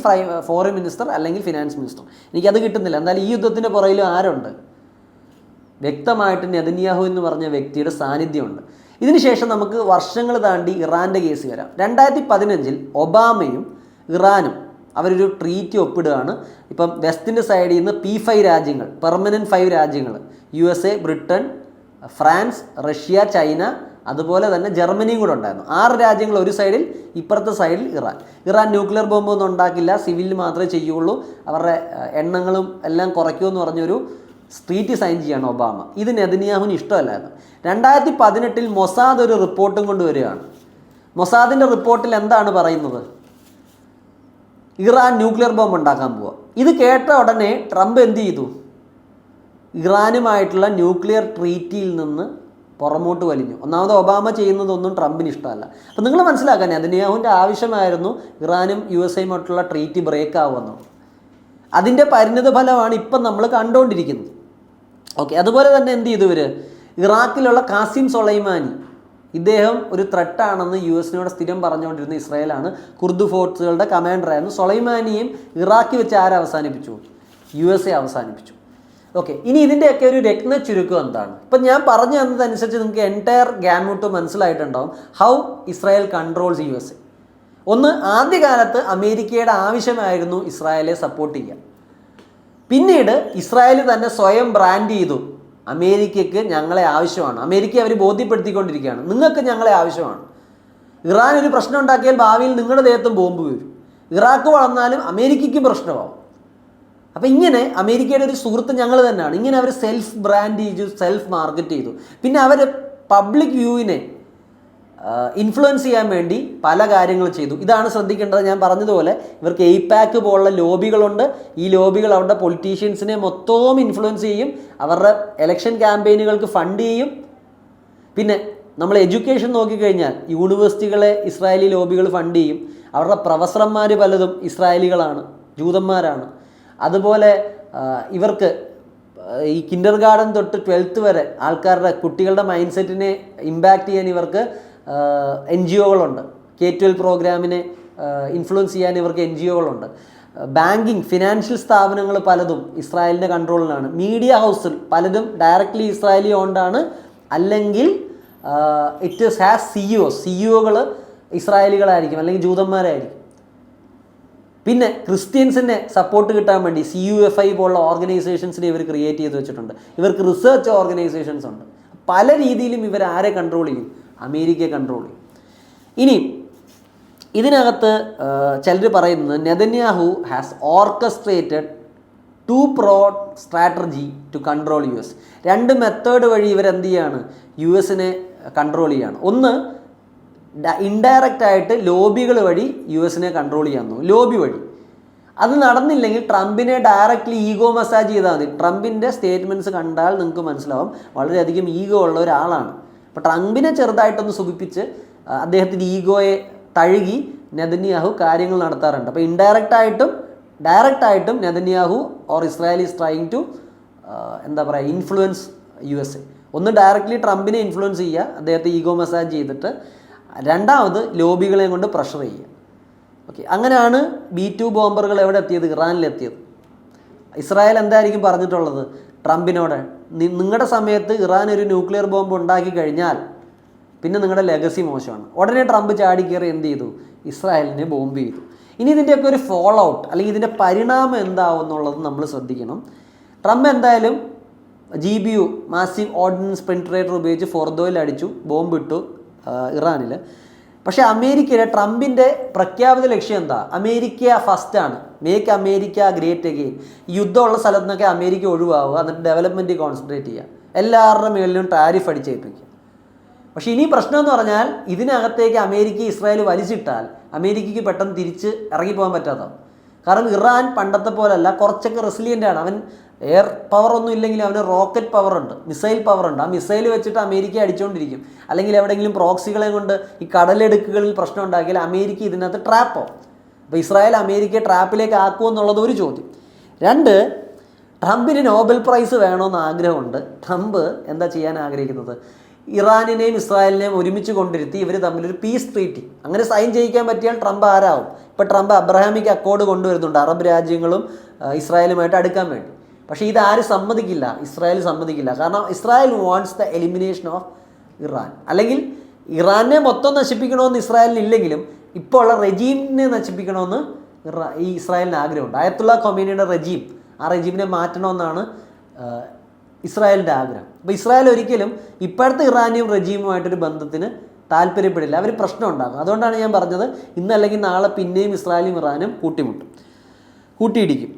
ഫോറിൻ മിനിസ്റ്റർ അല്ലെങ്കിൽ ഫിനാൻസ് മിനിസ്റ്റർ. എനിക്കത് കിട്ടുന്നില്ല. എന്തായാലും ഈ യുദ്ധത്തിൻ്റെ പുറകിലും ആരുണ്ട്? വ്യക്തമായിട്ട് നെതന്യാഹു എന്ന് പറഞ്ഞ വ്യക്തിയുടെ സാന്നിധ്യമുണ്ട്. ഇതിനുശേഷം നമുക്ക് വർഷങ്ങൾ താണ്ടി ഇറാൻ്റെ കേസ് വരാം. 2015 ഒബാമയും ഇറാനും അവരൊരു ട്രീറ്റ് ഒപ്പിടുകയാണ്. ഇപ്പം വെസ്റ്റിൻ്റെ സൈഡിൽ നിന്ന് P5 രാജ്യങ്ങൾ, പെർമനൻറ്റ് 5 രാജ്യങ്ങൾ, USA, Britain, France, Russia, China, അതുപോലെ തന്നെ ജർമ്മനിയും കൂടെ ഉണ്ടായിരുന്നു. 6 രാജ്യങ്ങൾ ഒരു സൈഡിൽ, ഇപ്പുറത്തെ സൈഡിൽ ഇറാൻ. ഇറാൻ ന്യൂക്ലിയർ ബോംബൊന്നും ഉണ്ടാക്കില്ല, സിവിലിൽ മാത്രമേ ചെയ്യുള്ളൂ, അവരുടെ എണ്ണങ്ങളും എല്ലാം കുറയ്ക്കുമെന്ന് പറഞ്ഞൊരു ട്രീറ്റ് സൈൻ ചെയ്യാണ് ഒബാമ. ഇത് നെതന്യാഹുവിന് ഇഷ്ടമല്ലായിരുന്നു. 2018 മൊസാദ് ഒരു റിപ്പോർട്ടും കൊണ്ടുവരികയാണ്. മൊസാദിൻ്റെ റിപ്പോർട്ടിൽ എന്താണ് പറയുന്നത്? ഇറാൻ ന്യൂക്ലിയർ ബോംബ് ഉണ്ടാക്കാൻ പോവുക. ഇത് കേട്ട ഉടനെ ട്രംപ് എന്ത് ചെയ്തു? ഇറാനുമായിട്ടുള്ള ന്യൂക്ലിയർ ട്രീറ്റിയിൽ നിന്ന് പുറമോട്ട് വലിഞ്ഞു. ഒന്നാമത് ഒബാമ ചെയ്യുന്നതൊന്നും ട്രംപിന് ഇഷ്ടമല്ല. അപ്പം നിങ്ങൾ മനസ്സിലാക്കാൻ, നെതന്യാഹുവിൻ്റെ ആവശ്യമായിരുന്നു ഇറാനും USA-യുമായിട്ടുള്ള ട്രീറ്റ് ബ്രേക്ക് ആവുമെന്നുള്ളത്. അതിൻ്റെ പരിണിത ഫലമാണ് ഇപ്പം നമ്മൾ കണ്ടുകൊണ്ടിരിക്കുന്നത്. ഓക്കെ. അതുപോലെ തന്നെ എന്ത് ചെയ്തു ഇവർ? ഇറാഖിലുള്ള ഖാസിം സൊലൈമാനി, ഇദ്ദേഹം ഒരു ത്രെട്ടാണെന്ന് US-നോട് സ്ഥിരം പറഞ്ഞുകൊണ്ടിരുന്ന ഇസ്രായേലാണ്. കുർദ് ഫോഴ്സുകളുടെ കമാൻഡറായിരുന്നു. സൊലൈമാനിയും ഇറാഖിൽ വെച്ച് ആരെ അവസാനിപ്പിച്ചു? USA അവസാനിപ്പിച്ചു. ഓക്കെ. ഇനി ഇതിൻ്റെയൊക്കെ ഒരു രത്ന ചുരുക്കം എന്താണ്? ഇപ്പം ഞാൻ പറഞ്ഞു തന്നതനുസരിച്ച് നിങ്ങൾക്ക് എൻറ്റയർ ഗാമൂട്ട് മനസ്സിലായിട്ടുണ്ടാവും ഹൗ ഇസ്രായേൽ കൺട്രോൾസ് USA. ഒന്ന്, ആദ്യകാലത്ത് അമേരിക്കയുടെ ആവശ്യമായിരുന്നു ഇസ്രായേലെ സപ്പോർട്ട് ചെയ്യാൻ. പിന്നീട് ഇസ്രായേൽ തന്നെ സ്വയം ബ്രാൻഡ് ചെയ്തു, അമേരിക്കയ്ക്ക് ഞങ്ങളെ ആവശ്യമാണ്. അമേരിക്കയെ അവർ ബോധ്യപ്പെടുത്തിക്കൊണ്ടിരിക്കുകയാണ്, നിങ്ങൾക്ക് ഞങ്ങളെ ആവശ്യമാണ്. ഇറാൻ ഒരു പ്രശ്നം ഉണ്ടാക്കിയാൽ ഭാവിയിൽ നിങ്ങളുടെ ദേഹത്തും ബോംബ് വരും. ഇറാഖ് വളർന്നാലും അമേരിക്കയ്ക്കും പ്രശ്നമാവും. അപ്പം ഇങ്ങനെ അമേരിക്കയുടെ ഒരു സുഹൃത്ത് ഞങ്ങൾ തന്നെയാണ്. ഇങ്ങനെ അവർ സെൽഫ് ബ്രാൻഡ് ചെയ്തു, സെൽഫ് മാർക്കറ്റ് ചെയ്തു. പിന്നെ അവർ പബ്ലിക് വ്യൂവിനെ ഇൻഫ്ലുവൻസ് ചെയ്യാൻ വേണ്ടി പല കാര്യങ്ങൾ ചെയ്തു. ഇതാണ് ശ്രദ്ധിക്കേണ്ടത്. ഞാൻ പറഞ്ഞതുപോലെ ഇവർക്ക് AIPAC പോലുള്ള ലോബികളുണ്ട്. ഈ ലോബികൾ അവരുടെ പൊളിറ്റീഷ്യൻസിനെ മൊത്തവും ഇൻഫ്ലുവൻസ് ചെയ്യും, അവരുടെ ഇലക്ഷൻ ക്യാമ്പയിനുകൾക്ക് ഫണ്ട് ചെയ്യും. പിന്നെ നമ്മൾ എഡ്യൂക്കേഷൻ നോക്കിക്കഴിഞ്ഞാൽ യൂണിവേഴ്സിറ്റികളെ ഇസ്രായേലി ലോബികൾ ഫണ്ട് ചെയ്യും. അവരുടെ പ്രൊഫസർമാർ പലതും ഇസ്രായേലികളാണ്, ജൂതന്മാരാണ്. അതുപോലെ ഇവർക്ക് ഈ കിൻഡർ ഗാർഡൻ തൊട്ട് 12th വരെ ആൾക്കാരുടെ കുട്ടികളുടെ മൈൻഡ് സെറ്റിനെ ഇമ്പാക്റ്റ് ചെയ്യാൻ ഇവർക്ക് NGOകളുണ്ട്. K-12 പ്രോഗ്രാമിനെ ഇൻഫ്ലുവൻസ് ചെയ്യാൻ ഇവർക്ക് NGOകളുണ്ട്. ബാങ്കിങ്, ഫിനാൻഷ്യൽ സ്ഥാപനങ്ങൾ പലതും ഇസ്രായേലിൻ്റെ കൺട്രോളിലാണ്. മീഡിയ ഹൗസിൽ പലതും ഡയറക്റ്റ്ലി ഇസ്രായേലി ഓൺഡാണ്, അല്ലെങ്കിൽ ഇറ്റ് ഹാസ് CEO ഇസ്രായേലികളായിരിക്കും അല്ലെങ്കിൽ ജൂതന്മാരായിരിക്കും. പിന്നെ ക്രിസ്ത്യൻസിൻ്റെ സപ്പോർട്ട് കിട്ടാൻ വേണ്ടി CUFI പോലുള്ള ഓർഗനൈസേഷൻസിനെ ഇവർ ക്രിയേറ്റ് ചെയ്ത് വെച്ചിട്ടുണ്ട്. ഇവർക്ക് റിസർച്ച് ഓർഗനൈസേഷൻസ് ഉണ്ട്. പല രീതിയിലും ഇവർ ആരെ കൺട്രോൾ ചെയ്യും? അമേരിക്കയെ കൺട്രോൾ ചെയ്യും. ഇനി ഇതിനകത്ത് ചിലർ പറയുന്നത് Netanyahu has orchestrated 2 broad strategy to control US. 2 method വഴി ഇവരെന്ത് ചെയ്യാണ്? US-നെ കൺട്രോൾ ചെയ്യാണ്. ഒന്ന്, ഇൻഡയറക്റ്റ് ആയിട്ട് ലോബികൾ വഴി US-നെ കൺട്രോൾ ചെയ്യാമെന്നു. ലോബി വഴി അത് നടന്നില്ലെങ്കിൽ ട്രംപിനെ ഡയറക്റ്റ്ലി ഈഗോ മസാജ് ചെയ്താൽ മതി. ട്രംപിൻ്റെ സ്റ്റേറ്റ്മെൻറ്റ്സ് കണ്ടാൽ നിങ്ങൾക്ക് മനസ്സിലാവും വളരെയധികം ഈഗോ ഉള്ള ഒരാളാണ്. അപ്പോൾ ട്രംപിനെ ചെറുതായിട്ടൊന്ന് സുഖിപ്പിച്ച് അദ്ദേഹത്തിൻ്റെ ഈഗോയെ തഴുകി നെതന്യാഹു കാര്യങ്ങൾ നടത്താറുണ്ട്. അപ്പോൾ ഇൻഡയറക്റ്റായിട്ടും ഡയറക്റ്റായിട്ടും Netanyahu or Israel is trying to എന്താ പറയുക ഇൻഫ്ലുവൻസ് USA. ഒന്ന് ഡയറക്റ്റ്ലി ട്രംപിനെ ഇൻഫ്ലുവൻസ് ചെയ്യുക, അദ്ദേഹത്തെ ഈഗോ മസാജ് ചെയ്തിട്ട്. രണ്ടാമത് ലോബികളെ കൊണ്ട് പ്രഷർ ചെയ്യുക. ഓക്കെ, അങ്ങനെയാണ് B-2 ബോംബറുകൾ എവിടെ എത്തിയത്? ഇറാനിലെത്തിയത്. ഇസ്രായേൽ എന്തായിരിക്കും പറഞ്ഞിട്ടുള്ളത് ട്രംപിനോട്? നിങ്ങളുടെ സമയത്ത് ഇറാൻ ഒരു ന്യൂക്ലിയർ ബോംബ് ഉണ്ടാക്കി കഴിഞ്ഞാൽ പിന്നെ നിങ്ങളുടെ ലെഗസി മോശമാണ്. ഉടനെ ട്രംപ് ചാടിക്കയറി എന്ത് ചെയ്തു? ഇസ്രായേലിനെ ബോംബ് ചെയ്തു. ഇനി ഇതിൻ്റെയൊക്കെ ഒരു ഫോളോ ഔട്ട് അല്ലെങ്കിൽ ഇതിൻ്റെ പരിണാമം എന്താവും എന്നുള്ളത് നമ്മൾ ശ്രദ്ധിക്കണം. ട്രംപ് എന്തായാലും GBU മാസീവ് ഓർഡിനൻസ് പെനിട്രേറ്റർ ഉപയോഗിച്ച് ഫോർദോയിൽ അടിച്ചു, ബോംബ് ഇട്ടു ഇറാനിൽ. പക്ഷേ അമേരിക്കയിലെ ട്രംപിൻ്റെ പ്രഖ്യാപിത ലക്ഷ്യം എന്താ? അമേരിക്ക ഫസ്റ്റാണ്, മേക്ക് അമേരിക്ക ഗ്രേറ്റ് അഗെയിൻ. യുദ്ധമുള്ള സ്ഥലത്ത് നിന്നൊക്കെ അമേരിക്ക ഒഴിവാവുക, എന്നിട്ട് ഡെവലപ്മെൻറ്റിൽ കോൺസെൻട്രേറ്റ് ചെയ്യുക, എല്ലാവരുടെ മേളിലും ടാരിഫ് അടിച്ചേൽപ്പിക്കുക. പക്ഷേ ഇനി പ്രശ്നം എന്ന് പറഞ്ഞാൽ ഇതിനകത്തേക്ക് അമേരിക്ക ഇസ്രായേൽ വലിച്ചിട്ടാൽ അമേരിക്കയ്ക്ക് പെട്ടെന്ന് തിരിച്ച് ഇറങ്ങിപ്പോകാൻ പറ്റാത്തതാണ്. കാരണം ഇറാൻ പണ്ടത്തെ പോലല്ല, കുറച്ചൊക്കെ റെസിലിയൻ്റ് ആണ്. അവൻ എയർ പവർ ഒന്നും ഇല്ലെങ്കിലും അവന് റോക്കറ്റ് പവറുണ്ട്, മിസൈൽ പവറുണ്ട്. ആ മിസൈൽ വെച്ചിട്ട് അമേരിക്ക അടിച്ചുകൊണ്ടിരിക്കും. അല്ലെങ്കിൽ എവിടെയെങ്കിലും പ്രോക്സികളെ കൊണ്ട് ഈ കടലെടുക്കുകളിൽ പ്രശ്നം ഉണ്ടാക്കിയാൽ അമേരിക്ക ഇതിനകത്ത് ട്രാപ്പോ. അപ്പോൾ ഇസ്രായേൽ അമേരിക്കയെ ട്രാപ്പിലേക്ക് ആക്കുമോ എന്നുള്ളത് ഒരു ചോദ്യം. രണ്ട്, ട്രംപിന് നോബൽ പ്രൈസ് വേണമെന്ന് ആഗ്രഹമുണ്ട്. ട്രംപ് എന്താ ചെയ്യാൻ ആഗ്രഹിക്കുന്നത്? ഇറാനിനെയും ഇസ്രായേലിനെയും ഒരുമിച്ച് കൊണ്ടിരുത്തി ഇവർ തമ്മിലൊരു പീസ് ട്രീറ്റി അങ്ങനെ സൈൻ ചെയ്യിക്കാൻ പറ്റിയാൽ ട്രംപ് ആരാവും? ഇപ്പോൾ ട്രംപ് അബ്രഹാമിക് അക്കോർഡ് കൊണ്ടുവരുന്നുണ്ട് അറബ് രാജ്യങ്ങളും ഇസ്രായേലുമായിട്ട് അടുക്കാൻ വേണ്ടി. പക്ഷേ ഇതാരും സമ്മതിക്കില്ല, ഇസ്രായേൽ സമ്മതിക്കില്ല. കാരണം Israel wants the elimination of Iran. അല്ലെങ്കിൽ ഇറാനെ മൊത്തം നശിപ്പിക്കണമെന്ന് ഇസ്രായേലിനില്ലെങ്കിലും ഇപ്പോൾ ഉള്ള റെജീമിനെ നശിപ്പിക്കണമെന്ന് ഈ ഇസ്രായേലിന് ആഗ്രഹമുണ്ട്. അയത്തുള്ള ഖൊമേനിയുടെ റെജീം, ആ റെജീമിനെ മാറ്റണമെന്നാണ് ഇസ്രായേലിൻ്റെ ആഗ്രഹം. അപ്പോൾ ഇസ്രായേൽ ഒരിക്കലും ഇപ്പോഴത്തെ ഇറാനിയും റെജീമുമായിട്ടൊരു ബന്ധത്തിന് താല്പര്യപ്പെടില്ല, അവർ പ്രശ്നം ഉണ്ടാകും. അതുകൊണ്ടാണ് ഞാൻ പറഞ്ഞത് ഇന്നല്ലെങ്കിൽ നാളെ പിന്നെയും ഇസ്രായേലും ഇറാനും കൂട്ടിയിടിക്കും.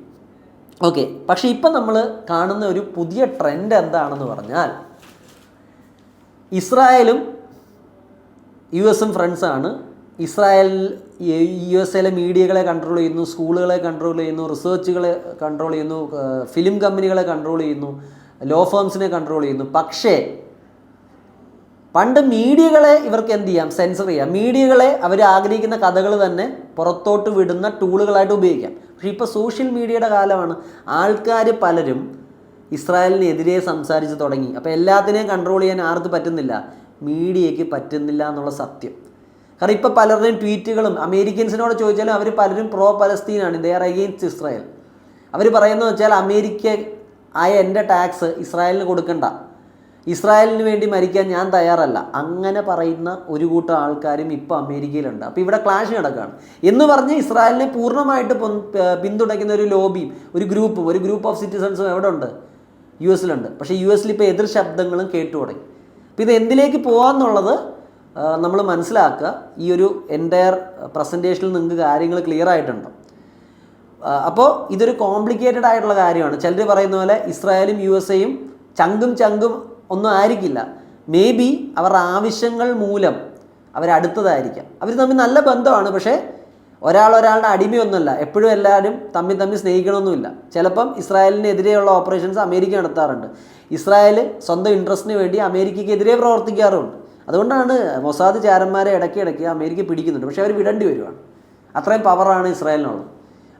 ഓക്കെ, പക്ഷേ ഇപ്പം നമ്മൾ കാണുന്ന ഒരു പുതിയ ട്രെൻഡ് എന്താണെന്ന് പറഞ്ഞാൽ ഇസ്രായേലും US ഫ്രണ്ട്സാണ്. ഇസ്രായേൽ USA മീഡിയകളെ കൺട്രോൾ ചെയ്യുന്നു, സ്കൂളുകളെ കൺട്രോൾ ചെയ്യുന്നു, റിസർച്ചുകളെ കൺട്രോൾ ചെയ്യുന്നു, ഫിലിം കമ്പനികളെ കൺട്രോൾ ചെയ്യുന്നു, ലോ ഫേംസിനെ കൺട്രോൾ ചെയ്യുന്നു. പക്ഷേ പണ്ട് മീഡിയകളെ ഇവർക്ക് എന്ത് ചെയ്യാം? സെൻസർ ചെയ്യാം. മീഡിയകളെ അവർ ആഗ്രഹിക്കുന്ന കഥകൾ തന്നെ പുറത്തോട്ട് വിടുന്ന ടൂളുകളായിട്ട് ഉപയോഗിക്കാം. പക്ഷേ ഇപ്പോൾ സോഷ്യൽ മീഡിയയുടെ കാലമാണ്. ആൾക്കാർ പലരും ഇസ്രായേലിനെതിരെ സംസാരിച്ച് തുടങ്ങി. അപ്പോൾ എല്ലാത്തിനെയും കൺട്രോൾ ചെയ്യാൻ ആർക്ക് പറ്റുന്നില്ല? മീഡിയയ്ക്ക് പറ്റുന്നില്ല എന്നുള്ള സത്യം. കാരണം ഇപ്പോൾ പലരുടെയും ട്വീറ്റുകളും അമേരിക്കൻസിനോട് ചോദിച്ചാലും അവർ പലരും പ്രോ പലസ്തീനാണ്, ദേ ആർ അഗെയിൻസ്റ്റ് ഇസ്രായേൽ. അവർ പറയുന്നത് വെച്ചാൽ അമേരിക്ക ആയ എൻ്റെ ടാക്സ് ഇസ്രായേലിന് കൊടുക്കണ്ട, ഇസ്രായേലിന് വേണ്ടി മരിക്കാൻ ഞാൻ തയ്യാറല്ല, അങ്ങനെ പറയുന്ന ഒരു കൂട്ടം ആൾക്കാരും ഇപ്പോൾ അമേരിക്കയിലുണ്ട്. അപ്പോൾ ഇവിടെ ക്ലാഷ് നടക്കുകയാണ് എന്ന് പറഞ്ഞ് ഇസ്രായേലിനെ പൂർണ്ണമായിട്ട് പിന്തുണയ്ക്കുന്ന ഒരു ലോബിയും ഒരു ഗ്രൂപ്പ് ഓഫ് സിറ്റിസൺസും എവിടെ ഉണ്ട്? US പക്ഷേ US ഇപ്പോൾ എതിർ ശബ്ദങ്ങളും കേട്ടു തുടങ്ങി. അപ്പോൾ ഇത് എന്തിലേക്ക് പോകാമെന്നുള്ളത് നമ്മൾ മനസ്സിലാക്കുക. ഈ ഒരു എൻ്റയർ പ്രസൻറ്റേഷനിൽ നിങ്ങൾക്ക് കാര്യങ്ങൾ ക്ലിയർ ആയിട്ടുണ്ട്. അപ്പോൾ ഇതൊരു കോംപ്ലിക്കേറ്റഡ് ആയിട്ടുള്ള കാര്യമാണ്. ചിലർ പറയുന്ന പോലെ ഇസ്രായേലും USA ചങ്കും ഒന്നും ആയിരിക്കില്ല. മേ ബി അവർ ആവശ്യങ്ങൾ മൂലം അവരടുത്തതായിരിക്കാം. അവർ തമ്മിൽ നല്ല ബന്ധമാണ്, പക്ഷേ ഒരാളുടെ അടിമയൊന്നുമല്ല. എപ്പോഴും എല്ലാവരും തമ്മിൽ സ്നേഹിക്കണമെന്നില്ല. ചിലപ്പം ഇസ്രായേലിനെതിരെയുള്ള ഓപ്പറേഷൻസ് അമേരിക്ക നടത്താറുണ്ട്. ഇസ്രായേൽ സ്വന്തം ഇൻട്രസ്റ്റിന് വേണ്ടി അമേരിക്കയ്ക്കെതിരെ പ്രവർത്തിക്കാറുമുണ്ട്. അതുകൊണ്ടാണ് മൊസാദ് ചാരന്മാരെ ഇടയ്ക്ക് അമേരിക്ക പിടിക്കുന്നുണ്ട്. പക്ഷേ അവർ വിടേണ്ടി വരുവാണ്. അത്രയും പവറാണ് ഇസ്രായേലിനുള്ളത്.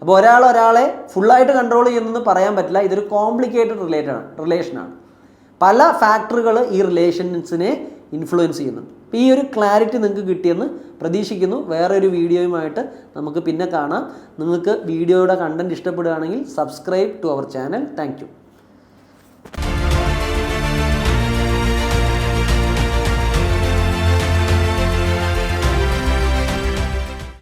അപ്പോൾ ഒരാളെ ഫുള്ളായിട്ട് കൺട്രോൾ ചെയ്യുന്നതെന്ന് പറയാൻ പറ്റില്ല. ഇതൊരു കോംപ്ലിക്കേറ്റഡ് റിലേഷനാണ്. പല ഫാക്ടറുകൾ ഈ റിലേഷൻസിനെ ഇൻഫ്ലുവൻസ് ചെയ്യുന്നുണ്ട്. അപ്പോൾ ഈ ഒരു ക്ലാരിറ്റി നിങ്ങൾക്ക് കിട്ടിയെന്ന് പ്രതീക്ഷിക്കുന്നു. വേറെ ഒരു വീഡിയോയുമായിട്ട് നമുക്ക് പിന്നെ കാണാം. നിങ്ങൾക്ക് വീഡിയോയുടെ കണ്ടൻറ്റ് ഇഷ്ടപ്പെടുകയാണെങ്കിൽ subscribe to our channel. Thank U.